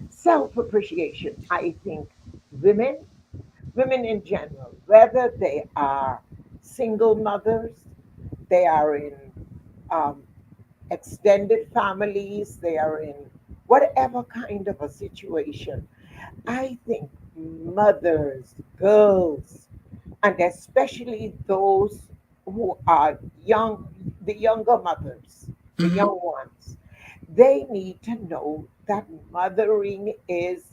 self appreciation. I think women women in general, whether they are single mothers, they are in um, extended families, they are in whatever kind of a situation, I think mothers, girls, and especially those who are young, the younger mothers, the young ones, they need to know that mothering is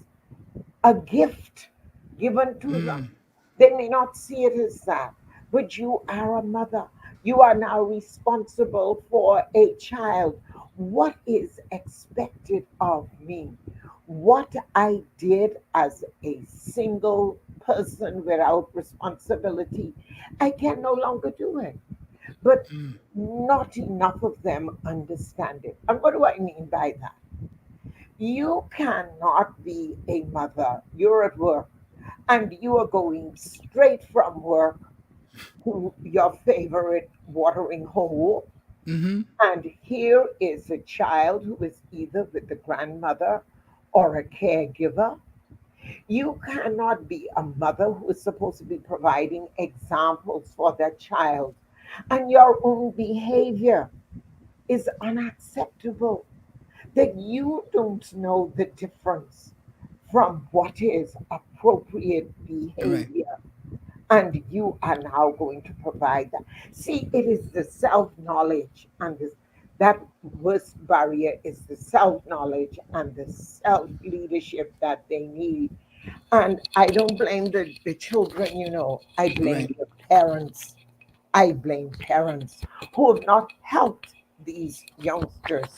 a gift given to them. They may not see it as that, but you are a mother. You are now responsible for a child. What is expected of me? What I did as a single person without responsibility, I can no longer do it. But not enough of them understand it. And what do I mean by that? You cannot be a mother. You're at work and you are going straight from work to your favorite watering hole. And here is a child who is either with the grandmother or a caregiver. You cannot be a mother who is supposed to be providing examples for that child, and your own behavior is unacceptable, that you don't know the difference from what is appropriate
Right.
behavior, and you are now going to provide that. See, it is the self knowledge, and that worst barrier is the self knowledge and the self leadership that they need. And I don't blame the children, I blame
Right.
the parents. I blame parents who have not helped these youngsters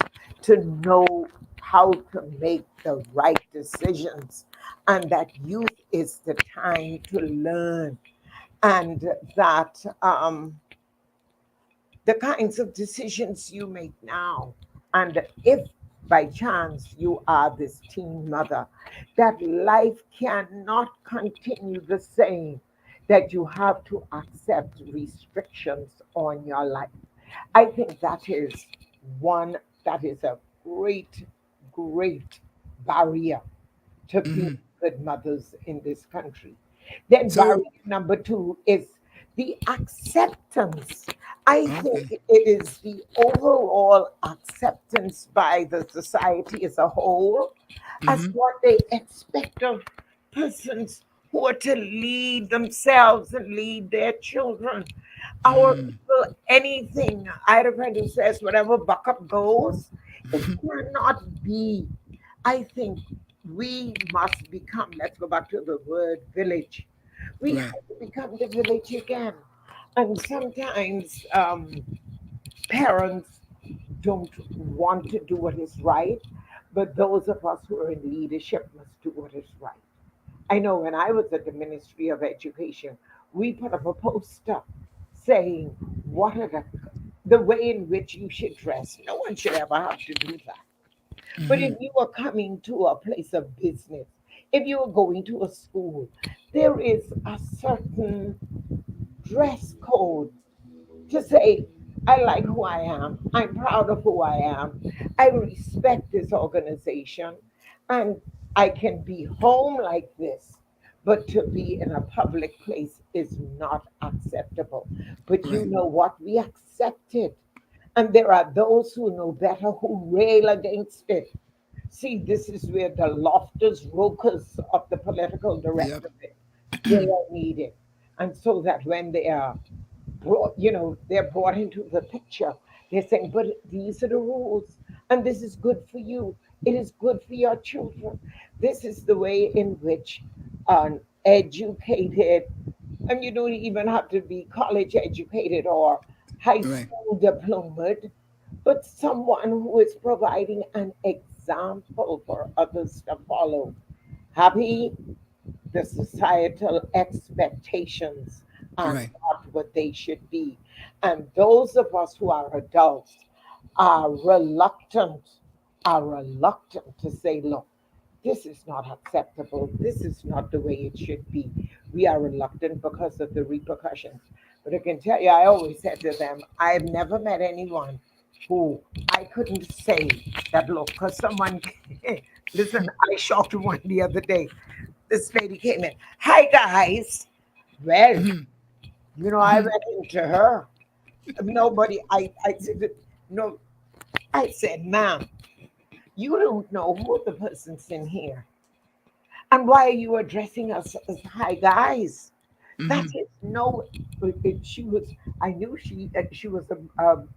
to know how to make the right decisions, and that youth is the time to learn, and that the kinds of decisions you make now, and if by chance you are this teen mother, that life cannot continue the same, that you have to accept restrictions on your life. I think that is a great barrier to being good mothers in this country. Then
So,
barrier number two is the acceptance. I think
okay.
it is the overall acceptance by the society as a whole as what they expect of persons who are to lead themselves and lead their children. Our people, anything. I had a friend who says, whatever buck up goes, it cannot be. I think we must become, let's go back to the word village. We
Right.
have to become the village again. And sometimes parents don't want to do what is right, but those of us who are in leadership must do what is right. I know when I was at the Ministry of Education, we put up a poster saying what are the way in which you should dress. No one should ever have to do that. But if you are coming to a place of business, if you are going to a school, there is a certain dress code to say, I like who I am. I'm proud of who I am. I respect this organization. And I can be home like this, but to be in a public place is not acceptable. But you
Right.
know what? We accept it. And there are those who know better who rail against it. See, this is where the lofters, rokers of the political, the rest
Yep.
of it, they are needed. And so that when they are brought, they're brought into the picture. They're saying, but these are the rules, and this is good for you. It is good for your children. This is the way in which an educated, and you don't even have to be college educated or high
Right.
school diplomaed, but someone who is providing an example for others to follow. Happy the societal expectations are
Right.
not what they should be. And those of us who are adults are reluctant, to say, look, this is not acceptable. This is not the way it should be. We are reluctant because of the repercussions. But I can tell you, I always said to them, I have never met anyone who I couldn't say that, look, because someone, listen, I shocked one the other day. This lady came in. Hi, guys. Well, I went into her. Nobody, I said, no, I said, ma'am, you don't know who the person's in here. And why are you addressing us as hi guys? That is no. She was. I knew she was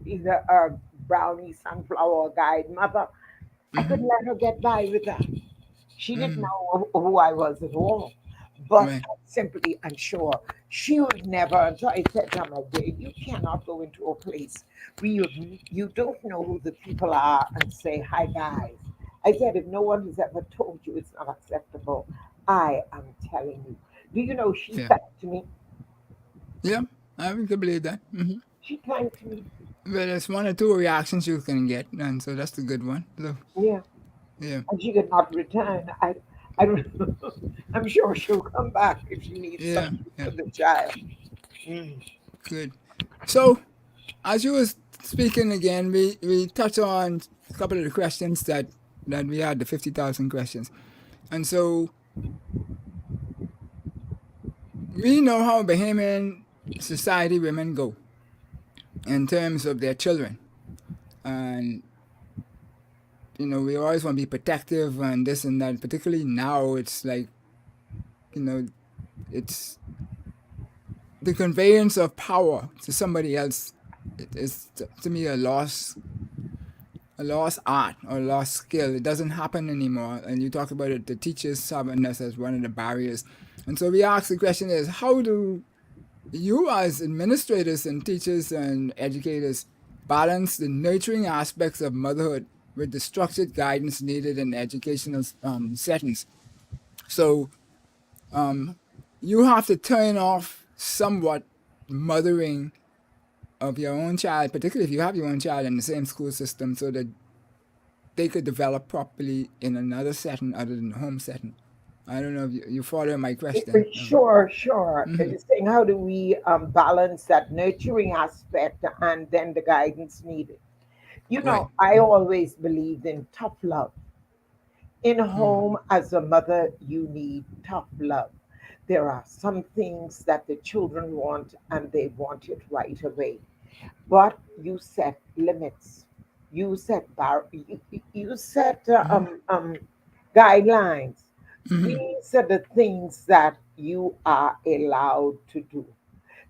either a brownie, sunflower, or guide mother. I couldn't let her get by with that. She didn't know who I was at all. But
Right.
I'm simply unsure. She would never. And so I said to her, my dear, you cannot go into a place where you don't know who the people are and say, hi, guys. I said, if no one has ever told you it's not acceptable, I am telling you. Do you know she
Yeah.
thanked me?
Yeah. I can believe that.
She thanked me.
But there's one or two reactions you can get, and so that's the good one. So,
Yeah.
yeah.
And she could not return. I don't know. I'm sure she'll come back if she needs
Yeah.
something
Yeah.
for the child. Mm.
Good. So, as you was speaking again, we touched on a couple of the questions that we had, the 50,000 questions. And so we know how Bahamian society women go in terms of their children. And, we always want to be protective and this and that. Particularly now, it's like, you know, it's the conveyance of power to somebody else. It is, to me, a lost art or a lost skill. It doesn't happen anymore. And you talk about it, the teachers stubbornness as one of the barriers. And so we ask the question is, how do you as administrators and teachers and educators balance the nurturing aspects of motherhood with the structured guidance needed in educational settings? So you have to turn off somewhat mothering of your own child, particularly if you have your own child in the same school system, so that they could develop properly in another setting other than the home setting. I don't know if you follow my question.
Sure, sure. It's saying how do we balance that nurturing aspect and then the guidance needed?
Right.
I always believed in tough love. In home, as a mother, you need tough love. There are some things that the children want and they want it right away. But you set limits. You set guidelines. These are the things that you are allowed to do.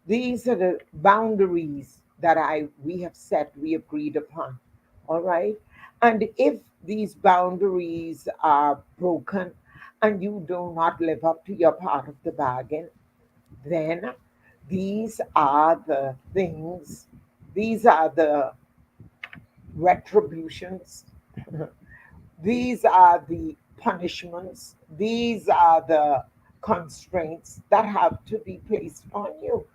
These are the boundaries that we have set, we agreed upon. All right. And if these boundaries are broken and you do not live up to your part of the bargain, then these are the things, these are the retributions, these are the punishments, these are the constraints that have to be placed on you.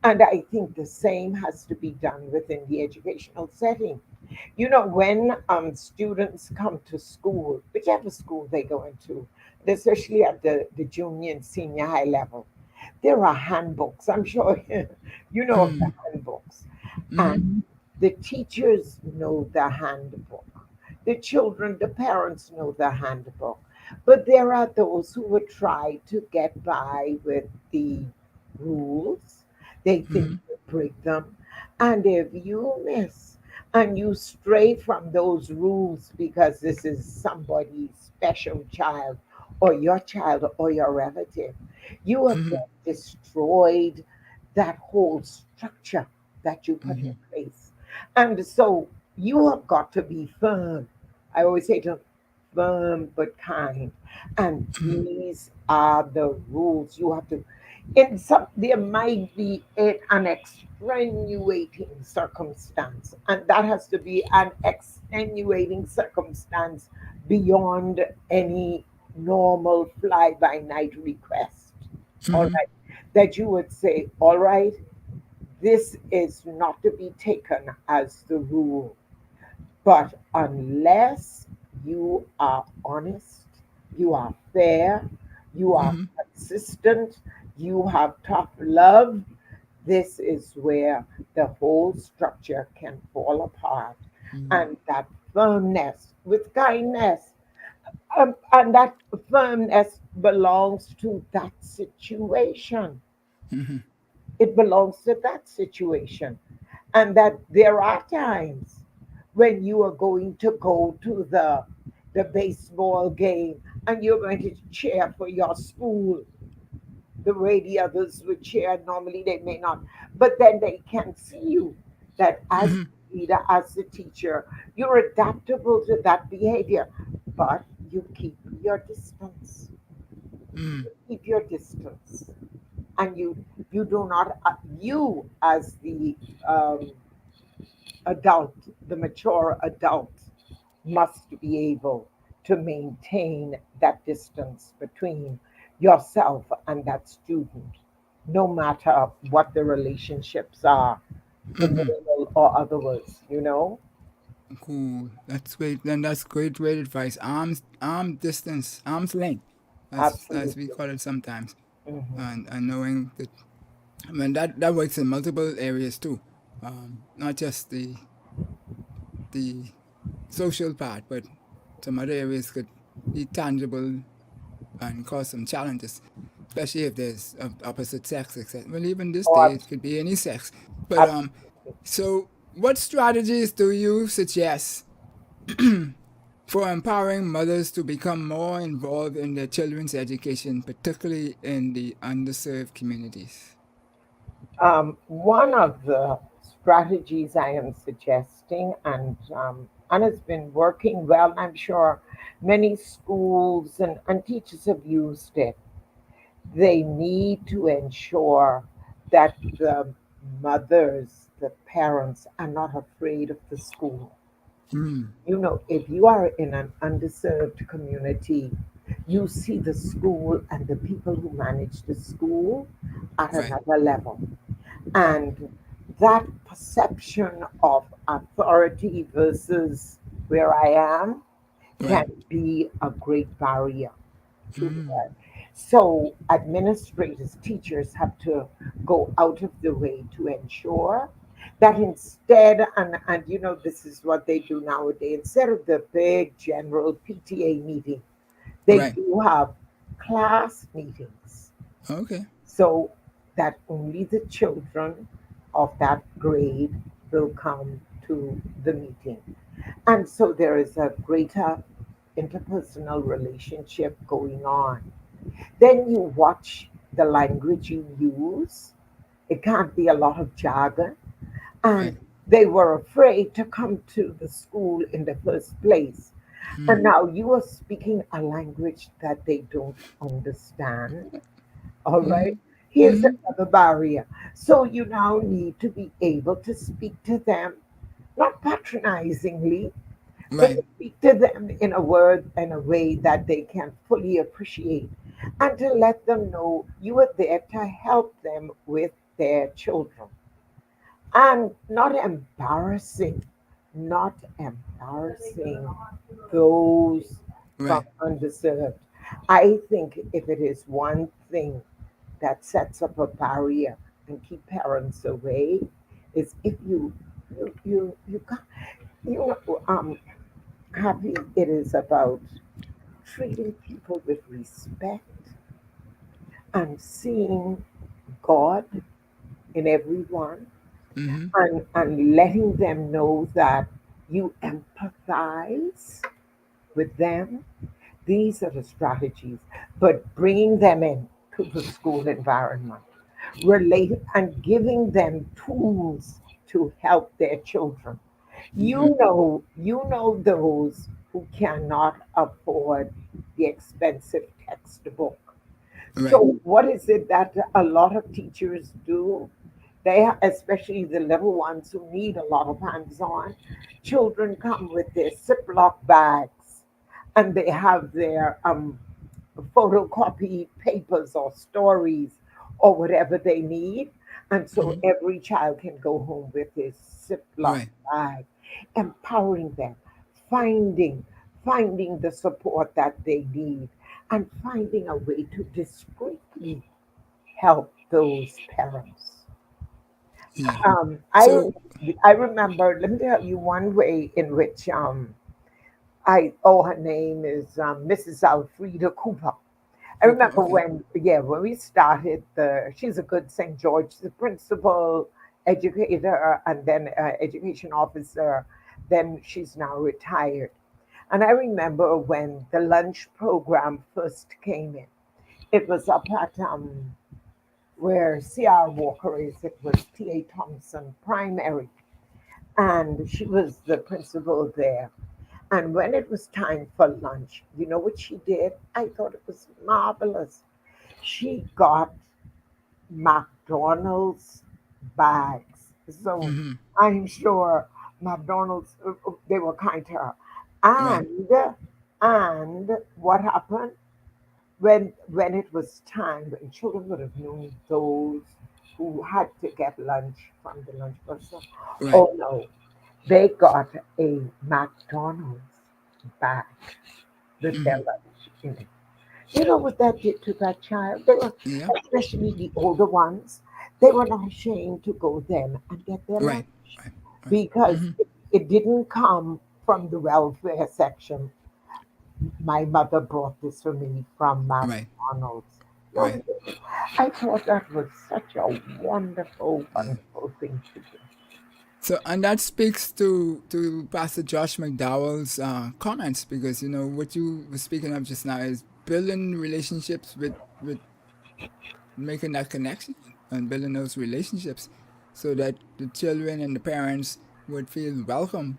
And I think the same has to be done within the educational setting. You know, when students come to school, whichever school they go into, especially at the junior and senior high level, there are handbooks. I'm sure you know of the handbooks. And
Mm-hmm.
the teachers know the handbook. The children, the parents know the handbook. But there are those who would try to get by with the rules. They think
Mm-hmm.
you break them. And if you miss and you stray from those rules because this is somebody's special child or your relative, you have then destroyed that whole structure that you put in place. And so you have got to be firm. I always say to them, firm but kind. And these are the rules you have to. In some, there might be an extenuating circumstance, and that has to be an extenuating circumstance beyond any normal fly by night request. All right, that you would say, all right, this is not to be taken as the rule. But unless you are honest, you are fair, you are consistent, you have tough love, this is where the whole structure can fall apart. And that firmness with kindness, and that firmness belongs to that situation. It belongs to that situation. And that there are times when you are going to go to the baseball game and you're going to cheer for your school the way the others would cheer. Normally they may not, but then they can see you that as the leader, as the teacher, you're adaptable to that behavior, but you keep your distance. Keep your distance, and you do not you as the um, adult, the mature adult, must be able to maintain that distance between yourself and that student, no matter what the relationships are, familial or otherwise, you know?
Cool. That's great. Then that's great advice. Arm distance, arm's length, as we
Absolutely.
call it sometimes,
Hmm.
and knowing that. I mean that works in multiple areas too, not just the social part, but some other areas could be tangible and cause some challenges, especially if there's opposite sex, etc. Well, even this
Oh,
day it could be any sex. But
absolutely.
so what strategies do you suggest for empowering mothers to become more involved in their children's education, particularly in the underserved communities?
One of the strategies I am suggesting, and it's been working well, I'm sure many schools and teachers have used it. They need to ensure that the mothers, the parents, are not afraid of the school. You know, if you are in an underserved community, you see the school and the people who manage the school at
Right.
another level. And that perception of authority versus where I am
Right.
can be a great barrier to that. So administrators, teachers have to go out of the way to ensure that instead, and you know, this is what they do nowadays, instead of the big general PTA meeting, they
Right.
do have class meetings
Okay.
so that only the children of that grade will come to the meeting. And so there is a greater interpersonal relationship going on. Then you watch the language you use, It can't be a lot of jargon.
Right.
And they were afraid to come to the school in the first place. And now you are speaking a language that they don't understand. All right. Here's another barrier. So you now need to be able to speak to them, not patronizingly, but
Right.
to speak to them in a word and a way that they can fully appreciate, and to let them know you are there to help them with their children. And not embarrassing those from
Right.
underserved. I think if it is one thing that sets up a barrier and keep parents away, is if you can't, you know, happy it is about treating people with respect and seeing God in everyone, and letting them know that you empathize with them. These are the strategies, but bringing them in to the school environment, relate and giving them tools to help their children. You know those who cannot afford the expensive textbook.
Right.
So what is it that a lot of teachers do? Especially the little ones who need a lot of hands-on, children come with their Ziploc bags, and they have their photocopy papers or stories or whatever they need. And so every child can go home with his Ziploc
Right.
bag, empowering them, finding, finding the support that they need, and finding a way to discreetly help those parents.
Yeah.
Um, I,
So.
I remember, let me tell you one way in which her name is Mrs. Alfreda Cooper. I
Cooper.
remember
Okay.
when we started she's a good St. George, the principal, educator, and then education officer. Then she's now retired. And I remember when the lunch program first came in, it was up at where C.R. Walker is, it was T.A. Thompson Primary. And she was the principal there. And when it was time for lunch, you know what she did? I thought it was marvelous. She got McDonald's bags. So I'm sure McDonald's, they were kind to her.
Right.
And what happened? When it was time, when children would have known those who had to get lunch from the lunch person,
Right.
oh no, they got a McDonald's bag with their lunch in it. You know what that did to that child? They were,
Yeah.
especially the older ones, they were not ashamed to go then and get their
Right.
lunch
Right. Right.
because it didn't come from the welfare section. My mother brought this for me from
Right.
McDonald's.
Right.
No, I thought that was such a wonderful, wonderful thing to do.
So, and that speaks to Pastor Josh McDowell's comments, because what you were speaking of just now is building relationships with making that connection and building those relationships, so that the children and the parents would feel welcome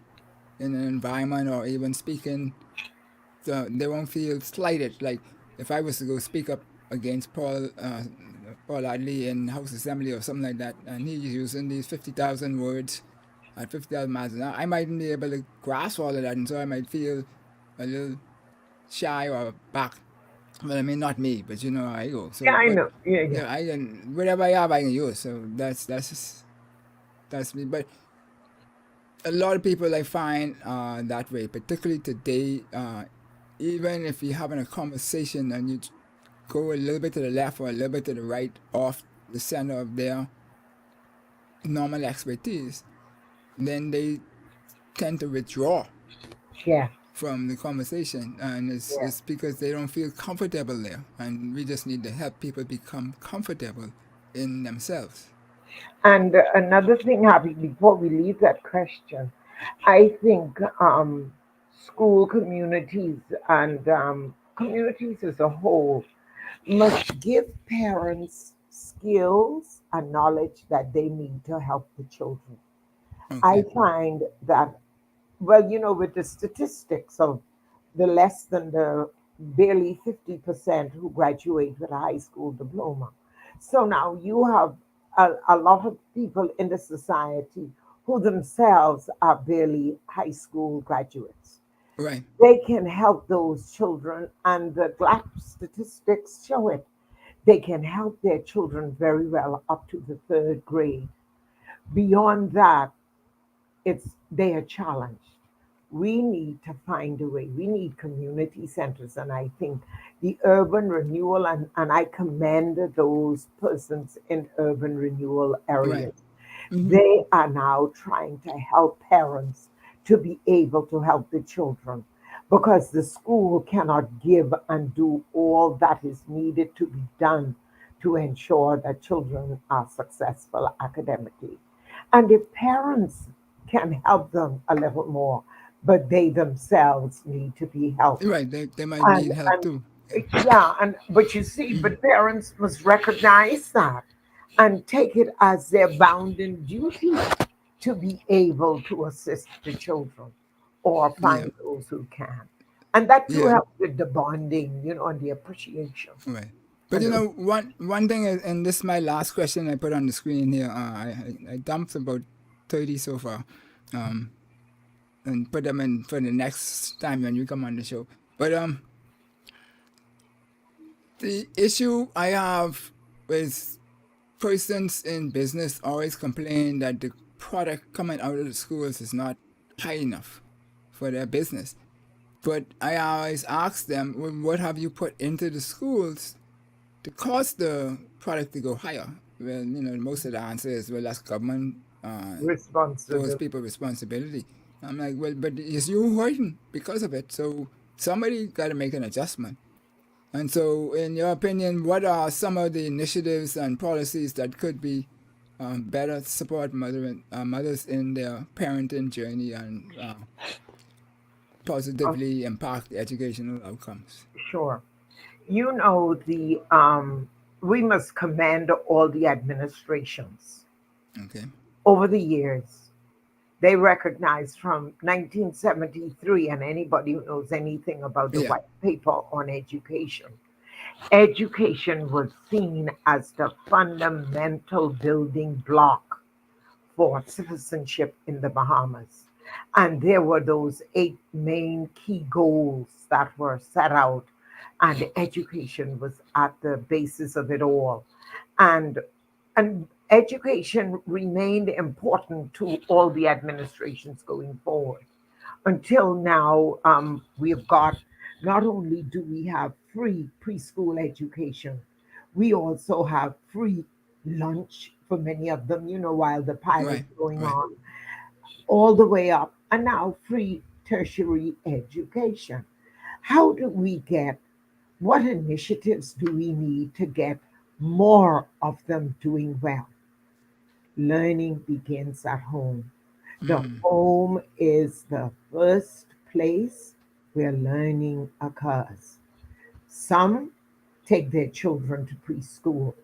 in an environment, or even speaking, so they won't feel slighted. Like if I was to go speak up against Paul Adley in House Assembly or something like that, and he's using these 50,000 words at 50,000 miles an hour, I mightn't be able to grasp all of that, and so I might feel a little shy or back. Well, I mean, not me, but you know how I go.
Yeah,
So,
I
but
know. Yeah, yeah.
yeah, I can, whatever I have, I can use. So that's me. But a lot of people I find that way, particularly today. Even if you're having a conversation and you go a little bit to the left or a little bit to the right off the center of their normal expertise, then they tend to withdraw
Yeah,
from the conversation, and
yeah.
it's because they don't feel comfortable there, and we just need to help people become comfortable in themselves.
And another thing, Abby, before we leave that question, I think school communities and communities as a whole must give parents skills and knowledge that they need to help the children. I
Okay.
find that, well, with the statistics of the less than the barely 50% who graduate with a high school diploma. So now you have a lot of people in the society who themselves are barely high school graduates.
Right.
They can help those children, and the GLAP statistics show it. They can help their children very well up to the third grade. Beyond that, they are challenged. We need to find a way. We need community centers, and I think the urban renewal, and I commend those persons in urban renewal
Right.
areas.
Mm-hmm.
They are now trying to help parents to be able to help the children, because the school cannot give and do all that is needed to be done to ensure that children are successful academically. And if parents can help them a little more, but they themselves need to be helped.
Right. They might
And
need help
and
too.
yeah, and but you see, but parents must recognize that and take it as their bounden duty to be able to assist the children or
Yeah.
find those who can. And that too
Yeah.
helps with the bonding, and the appreciation.
Right. But
And
one thing is, and this is my last question I put on the screen here. I dumped about 30 so far, um, and put them in for the next time when you come on the show. But the issue I have with persons in business always complain that the product coming out of the schools is not high enough for their business. But I always ask them, well, what have you put into the schools to cause the product to go higher? Well, most of the answer is, well, that's government, those
responsibility.
people responsibility. I'm like, well, but it's you hurting because of it. So somebody got to make an adjustment. And so, in your opinion, what are some of the initiatives and policies that could be better to support mothers in their parenting journey and
Oh,
positively impact the educational outcomes?
sure. The we must commend all the administrations
Okay.
over the years. They recognized from 1973, and anybody who knows anything about the
Yeah.
white paper on education, education was seen as the fundamental building block for citizenship in the Bahamas. And there were those eight main key goals that were set out, and education was at the basis of it all. And education remained important to all the administrations going forward. Until now, we've got, not only do we have free preschool education, we also have free lunch for many of them, while the
Right.
pilot's going
Right.
on, all the way up, and now free tertiary education. How do we get, what initiatives do we need to get more of them doing well? Learning begins at home. The home is the first place where learning occurs. Some take their children to preschool,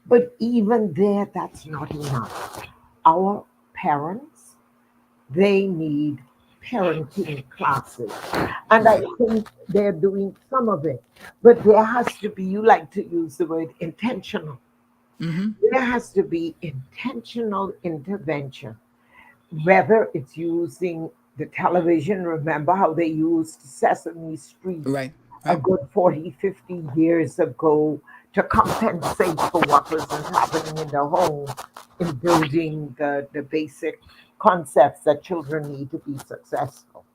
but even there, that's not enough. Our parents, they need parenting classes. And I
Right.
think they're doing some of it. But there has to be, you like to use the word intentional.
Mm-hmm.
There has to be intentional intervention, whether it's using the television. Remember how they used Sesame Street
Right.
a
Right.
good 40, 50 years ago to compensate for what was happening in the home, in building the basic concepts that children need to be successful.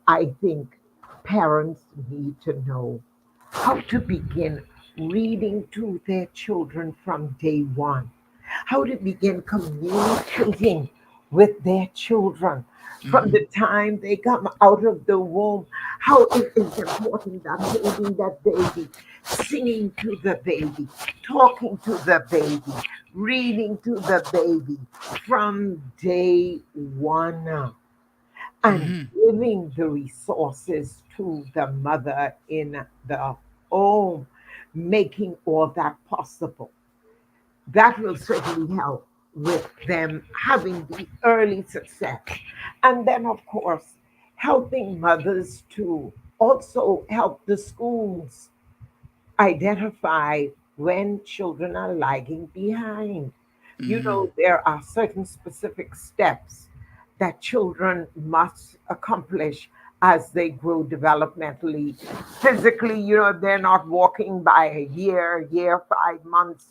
I think parents need to know how to begin reading to their children from day one, how to begin communicating with their children from
Mm-hmm.
the time they come out of the womb, how it is important that holding that baby, singing to the baby, talking to the baby, reading to the baby from day one, and
Mm-hmm.
giving the resources to the mother in the home, making all that possible. that will certainly help with them having the early success. And then, of course, helping mothers to also help the schools identify when children are lagging behind. You know, there are certain specific steps that children must accomplish as they grow developmentally. Physically, if they're not walking by a year, 5 months,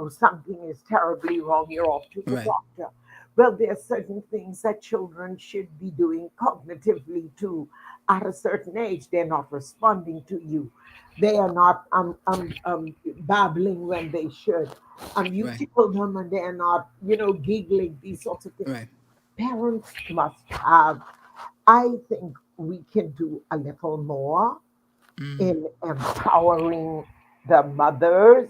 something is terribly wrong, you're off to the
Right.
doctor. Well, there are certain things that children should be doing cognitively too. At a certain age, they're not responding to you. They are not babbling when they should. You
Right.
tickle them and they're not, giggling, these sorts of things.
Right.
Parents must have, I think we can do a little more in empowering the mothers.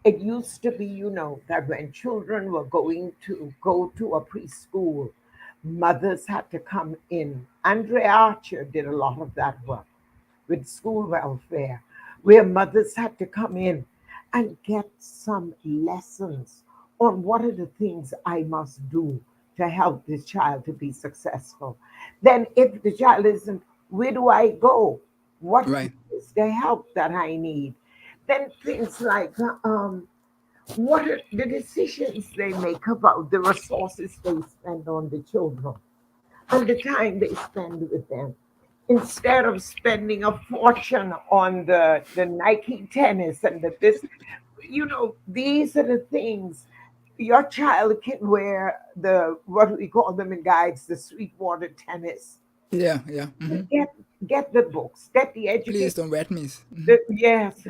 It used to be, that when children were going to go to a preschool, mothers had to come in. Andrea Archer did a lot of that work with school welfare, where mothers had to come in and get some lessons on what are the things I must do to help this child to be successful. Then, if the child isn't, where do I go? What
Right.
is the help that I need? Then things like what are the decisions they make about the resources they spend on the children and the time they spend with them. Instead of spending a fortune on the Nike tennis and the this, these are the things your child can wear the what we call them in guides, the Sweetwater tennis.
Yeah. Yeah.
Get the books, get the
Please
education.
don't wet me.
Yes.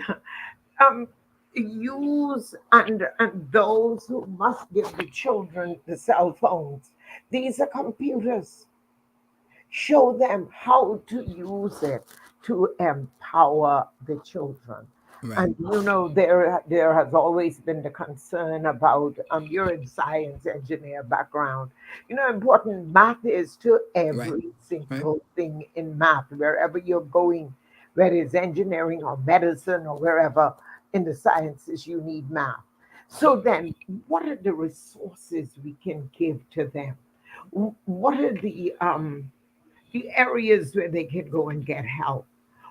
um, Use and those who must give the children the cell phones. These are computers. Show them how to use it to empower the children.
Right.
And there has always been the concern about you're in science engineer background. Important math is to
Right.
every
Right.
single thing in math, wherever you're going, whether it's engineering or medicine or wherever in the sciences you need math. So then, what are the resources we can give to them? What are the areas where they can go and get help?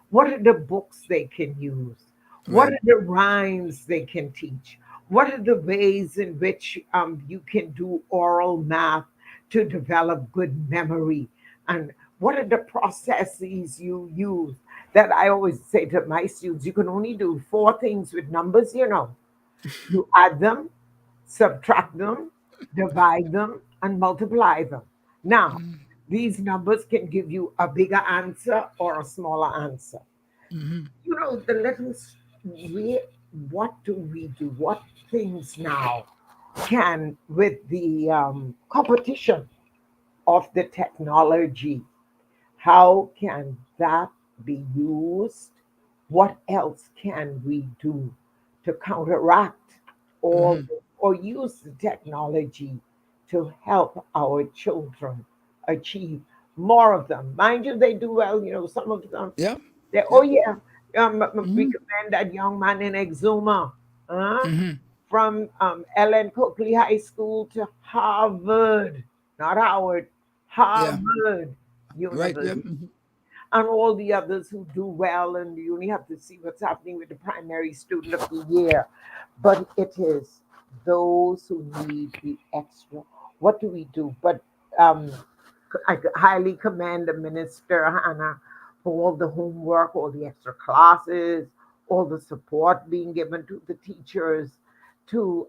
What are the books they can use? What
Right.
are the rhymes they can teach? What are the ways in which you can do oral math to develop good memory? And what are the processes you use? That I always say to my students, you can only do four things with numbers, You add them, subtract them, divide them, and multiply them. Now, these numbers can give you a bigger answer or a smaller answer. The little, we, what do we do? What things now can, with the competition of the technology, how can that be used? What else can we do to counteract all or use the technology to help our children achieve more of them? Mind you, they do well, some of them.
Yep.
They, oh,
Yep.
yeah, we commend that young man in Exuma, uh, from Ellen Coakley High School to Harvard, not Howard,
Yeah.
Harvard
Right. Yep.
University, and all the others who do well. And you only have to see what's happening with the primary student of the year. But it is those who need the extra. What do we do? But um, I highly commend the minister, Hannah, for all the homework, all the extra classes, all the support being given to the teachers to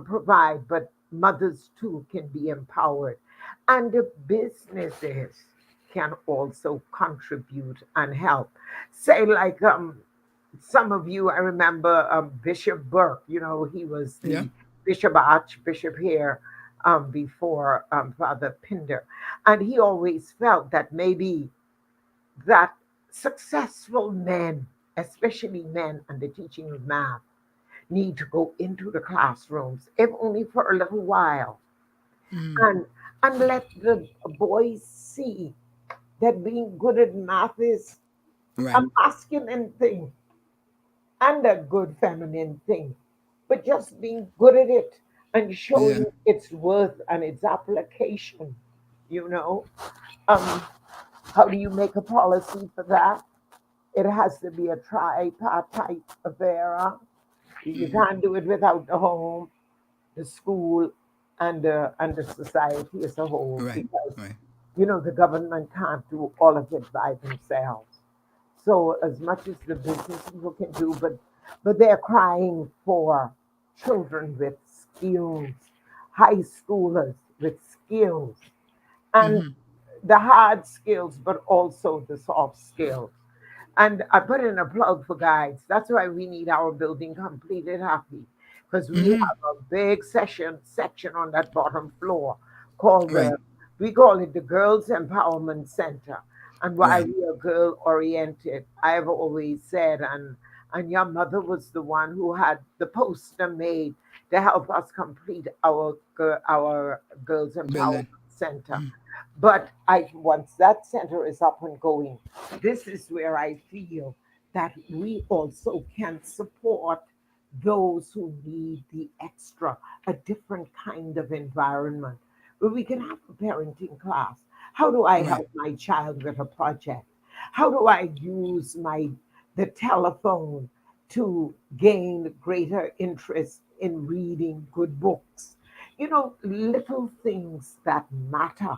provide. But mothers too can be empowered. And the businesses can also contribute and help. Say, like some of you, I remember Bishop Burke, he was
Yeah.
the Bishop Archbishop here before Father Pinder. And he always felt that maybe that successful men, especially men and the teaching of math, need to go into the classrooms, if only for a little while, and let the boys see that being good at math is a
Right.
masculine thing and a good feminine thing. but just being good at it and
Yeah.
showing its worth and its application. You know, um, how do you make a policy for that? It has to be a tripartite affair. Huh? You can't do it without the home, the school, and the society as a whole,
Right.
because
Right.
the government can't do all of it by themselves. So as much as the business people can do, but they're crying for children with skills, high schoolers with skills, and the hard skills, but also the soft skills. And I put in a plug for guides. That's why we need our building completed happy. Because we have a big section on that bottom floor called
Right.
we call it the Girls Empowerment Center. And why
Right.
we are girl oriented, I've always said, and your mother was the one who had the poster made to help us complete our Girls Empowerment
Building.
Center. But I once that center is up and going, this is where I feel that we also can support those who need the extra, a different kind of environment where we can have a parenting class. How do I
Right.
help my child with a project? How do I use the telephone to gain greater interest in reading good books? Little things that matter,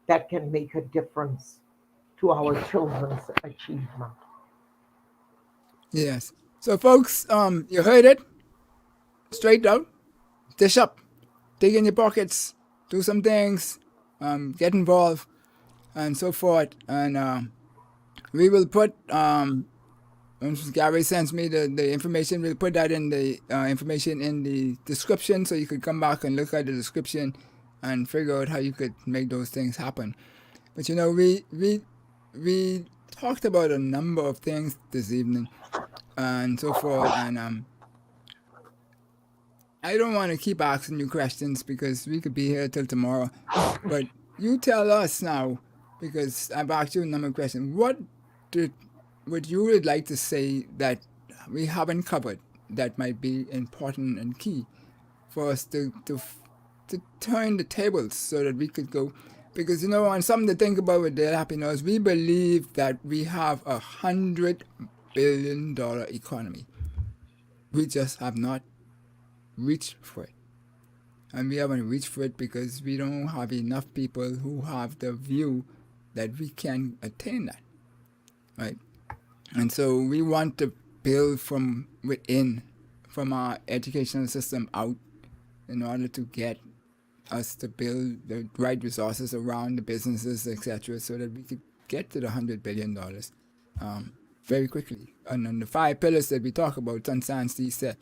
that can make a difference to our children's achievement.
Yes. So, folks, you heard it. Straight out. Dish up. Dig in your pockets. Do some things. Get involved, and so forth. And we will put once Gary sends me the information, we'll put that in the information in the description, so you could come back and look at the description and figure out how you could make those things happen. But we talked about a number of things this evening and so forth, and I don't want to keep asking you questions because we could be here till tomorrow. But you tell us now, because I've asked you a number of questions. What did would you would like to say that we haven't covered that might be important and key for us to turn the tables so that we could go? Because and something to think about with Dale Happiness, we believe that we have $100 billion economy. We just have not reached for it. And we haven't reached for it because we don't have enough people who have the view that we can attain that, right? And so we want to build from within, from our educational system out, in order to get us to build the right resources around the businesses, etc., so that we could get to the $100 billion very quickly. And on the 5 pillars that we talk about, Sun Steve said,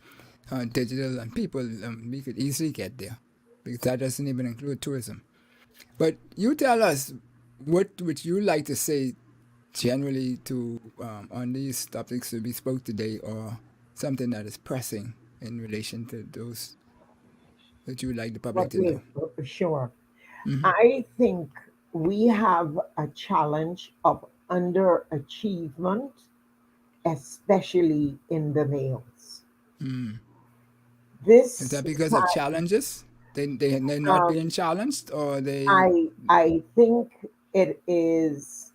digital and people, we could easily get there because that doesn't even include tourism. But you tell us, what would you like to say generally to on these topics that we spoke today, or something that is pressing in relation to those that you would like the public
But
to know?
sure. I think we have a challenge of underachievement, especially in the males.
Is
This
that because of
time,
challenges? They're not
um,
being challenged, or they
I think it is.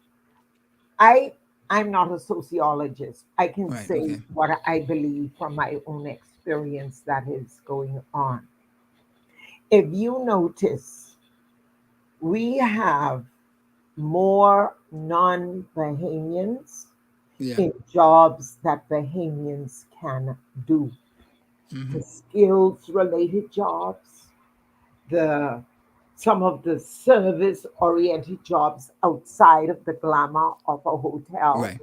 I I'm not a sociologist. I can
right?
say
Okay,
what I believe from my own experience that is going on. If you notice, we have more non-Bahamians
yeah,
in jobs that Bahamians can do. The skills related jobs, the some of the service oriented jobs outside of the glamour of a hotel,
right,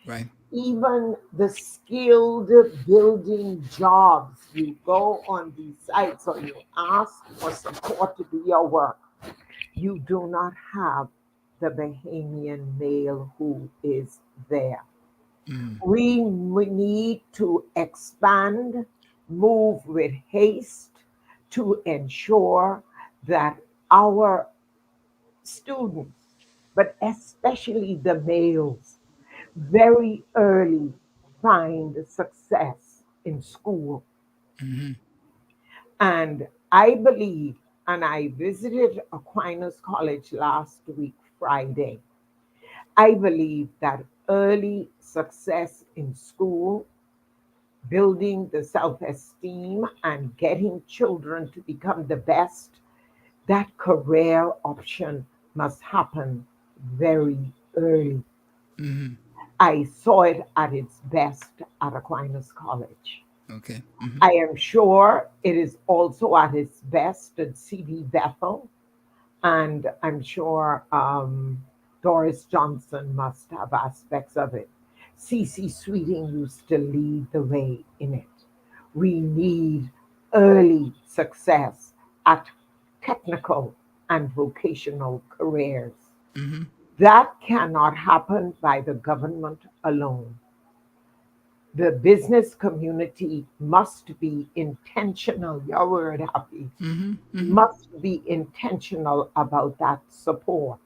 right.
even the skilled building jobs. You go on these sites or you ask for support to do your work, you do not have the Bahamian male who is there. We need to expand, move with haste to ensure that our students, but especially the males, very early find success in school. And I believe, and I visited Aquinas College last week, Friday. I believe that early success in school, building the self esteem, and getting children to become the best, that career option must happen very early.
Mm-hmm.
I saw it at its best at Aquinas College.
Okay. Mm-hmm.
I am sure it is also at its best at CD Bethel, and I'm sure Doris Johnson must have aspects of it. C.C. Sweeting used to lead the way in it. We need early success at technical and vocational careers.
Mm-hmm.
That cannot happen by the government alone. The business community must be intentional. Your word, Happy,
Mm-hmm. Mm-hmm.
must be intentional about that support.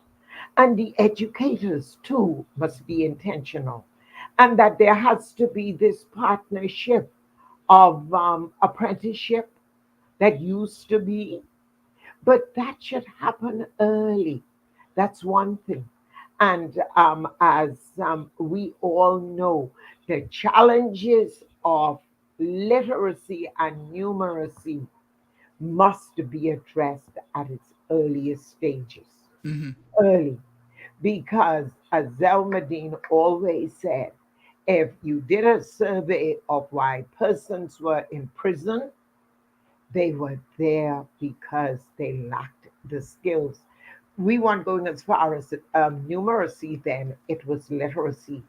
And the educators too must be intentional. And that there has to be this partnership of apprenticeship that used to be, but that should happen early. That's one thing. And as we all know, the challenges of literacy and numeracy must be addressed at its earliest stages.
Mm-hmm.
Early. Because, as Zelmadine always said, if you did a survey of why persons were in prison, they were there because they lacked the skills. We weren't going as far as numeracy then, it was literacy.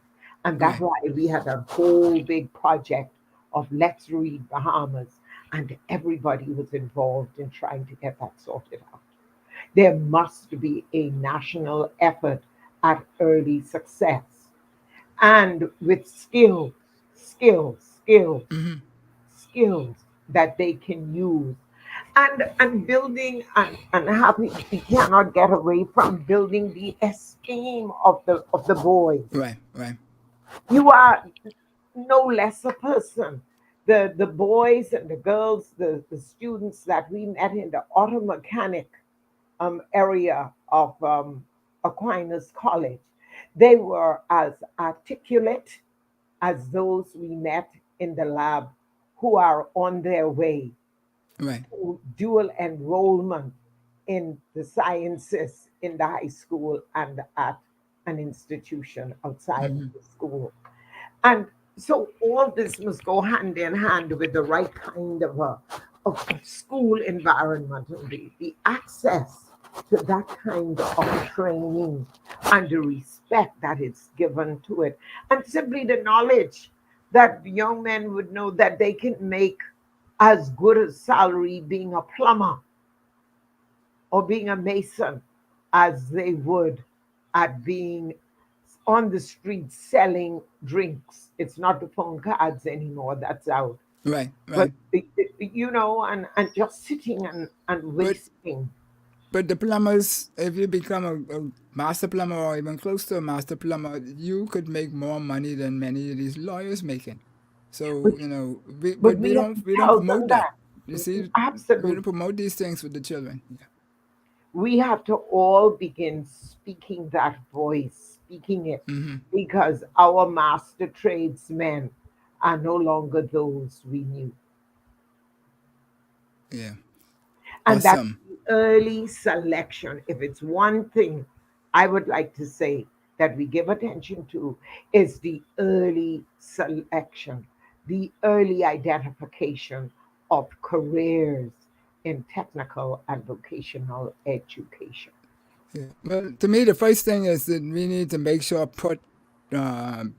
And that's
Right.
why we had a whole big project of Let's Read Bahamas, and everybody was involved in trying to get that sorted out. There must be a national effort at early success and with skills,
Mm-hmm.
skills that they can use. And building and happy, we cannot get away from building the esteem of the boys.
Right. Right.
You are no less a person. The boys and the girls, the students that we met in the auto mechanic area of Aquinas College, they were as articulate as those we met in the lab who are on their way
Right.
to dual enrollment in the sciences in the high school and at an institution outside of
Mm-hmm.
the school. And so all this must go hand in hand with the right kind of of school environment and the access to that kind of training and the respect that is given to it. And simply the knowledge that young men would know that they can make as good a salary being a plumber or being a mason as they would at being on the street selling drinks. It's not the phone cards anymore, that's out.
Right.
But,
Right.
and just sitting and
But
wasting.
But the plumbers, if you become a master plumber or even close to a master plumber, you could make more money than many of these lawyers making.
But,
So
but
but
we have to
we don't
tell them
promote that.
that.
You see, we
Absolutely.
don't promote these things with the children. Yeah.
We have to all begin speaking that voice, speaking it,
Mm-hmm.
because our master tradesmen are no longer those we knew.
Yeah.
And that's
Awesome.
the early selection. If it's one thing I would like to say that we give attention to, is the early selection, the early identification of careers in technical and vocational education.
Yeah. Well, to me, the first thing is that we need to make sure put
Tink.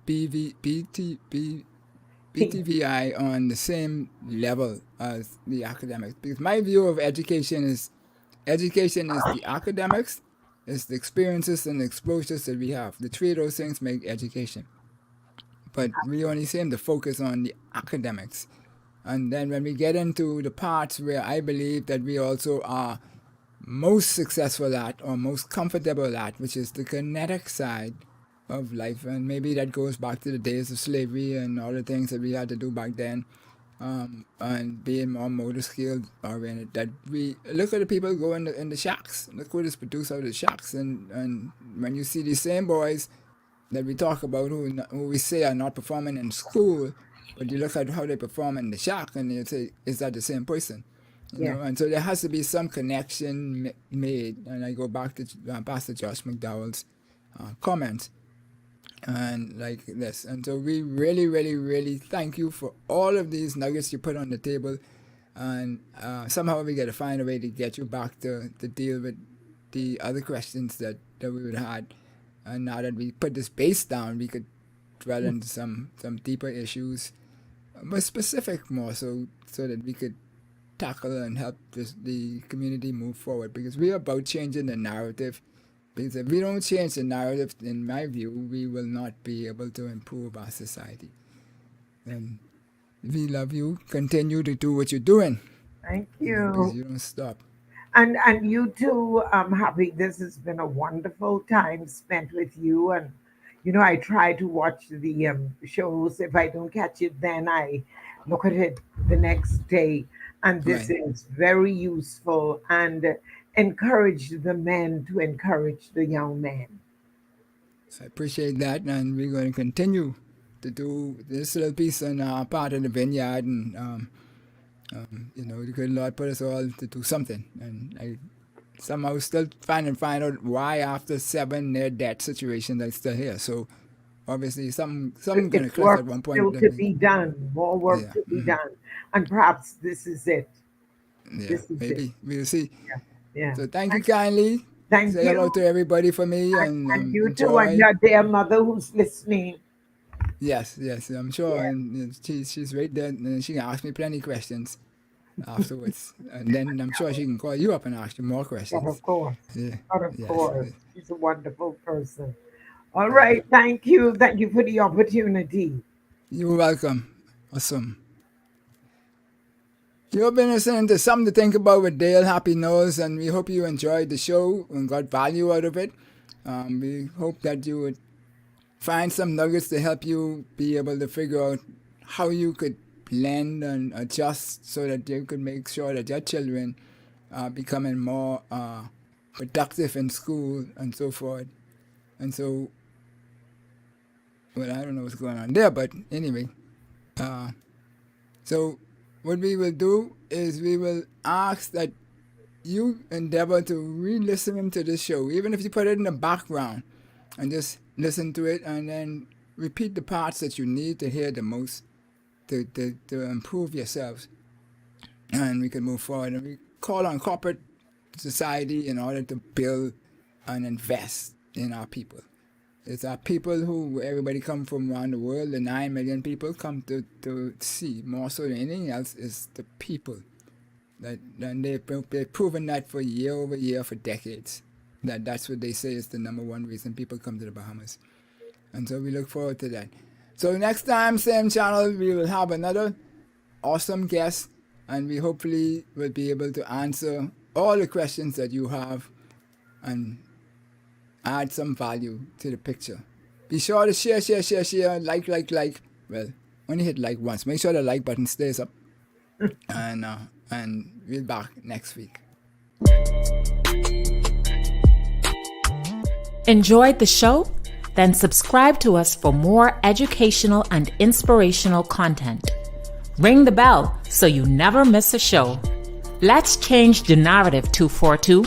BTVI on the same level as the academics. Because my view of education is the academics, it's the experiences and the exposures that we have. The three of those things make education. But we only seem to focus on the academics. And then when we get into the parts where I believe that we also are most successful at or most comfortable at, which is the kinetic side of life, and maybe that goes back to the days of slavery and all the things that we had to do back then. and being more motor skilled oriented. That we look at the people go in the shacks. Look what is produced out of the shacks, and when you see these same boys that we talk about who we say are not performing in school, but you look at how they perform in the shack, and you say, is that the same person? You know, and so there has to be some connection made. And I go back to Pastor Josh McDowell's comments, and like this. And so we really, really, really thank you for all of these nuggets you put on the table. And somehow we got to find a way to get you back to deal with the other questions that we would have had. And now that we put this base down, we could dwell into some deeper issues, more specific more so that we could tackle and help the community move forward, because we are about changing the narrative. Because if we don't change the narrative, in my view, we will not be able to improve our society. And we love you. Continue to do what you're doing.
Thank you.
Because you don't stop.
And you too, Happy. This has been a wonderful time spent with you. And you know, I try to watch the shows. If I don't catch it, then I look at it the next day. And this is very useful, and encourage the men to encourage the young men.
I appreciate that, and we're going to continue to do this little piece on our part of the vineyard, and you know, the good Lord put us all to do something, and I somehow still find out why after 7 near-death situations I'm still here. So obviously something's going to click at one point.
Still to be done, more work to be done, and perhaps this is it.
Yeah, maybe we'll see.
Yeah.
So thank you kindly.
Thank
Say
you.
hello to everybody for me, and
you
enjoy.
too, and your dear mother who's listening.
Yes, I'm sure, and she's right there, and she can ask me plenty of questions afterwards, and then I'm sure she can call you up and ask you more questions.
Of course.
Yeah.
Of course. She's a wonderful person. All right. Thank you. Thank you for the opportunity.
You're welcome. Awesome. You've been listening to Something to Think About with Dale Happy Knowles, and we hope you enjoyed the show and got value out of it. We hope that you would find some nuggets to help you be able to figure out how you could blend and adjust so that you could make sure that your children are becoming more productive in school and so forth. And so, well, I don't know what's going on there, but anyway. So what we will do is we will ask that you endeavor to re-listen to this show, even if you put it in the background, and just listen to it and then repeat the parts that you need to hear the most to improve yourselves. And we can move forward. And we call on corporate society in order to build and invest in our people. It's our people who everybody come from around the world. The 9 million people come to see more so than anything else is the people. And they've proven that for year over year for decades. That's what they say is the number one reason people come to the Bahamas. And so we look forward to that. So next time, same channel, we will have another awesome guest, and we hopefully will be able to answer all the questions that you have and add some value to the picture. Be sure to share, like. Well, only hit like once. Make sure the like button stays up. And we'll be back next week.
Enjoyed the show? Then subscribe to us for more educational and inspirational content. Ring the bell so you never miss a show. Let's change the narrative 242.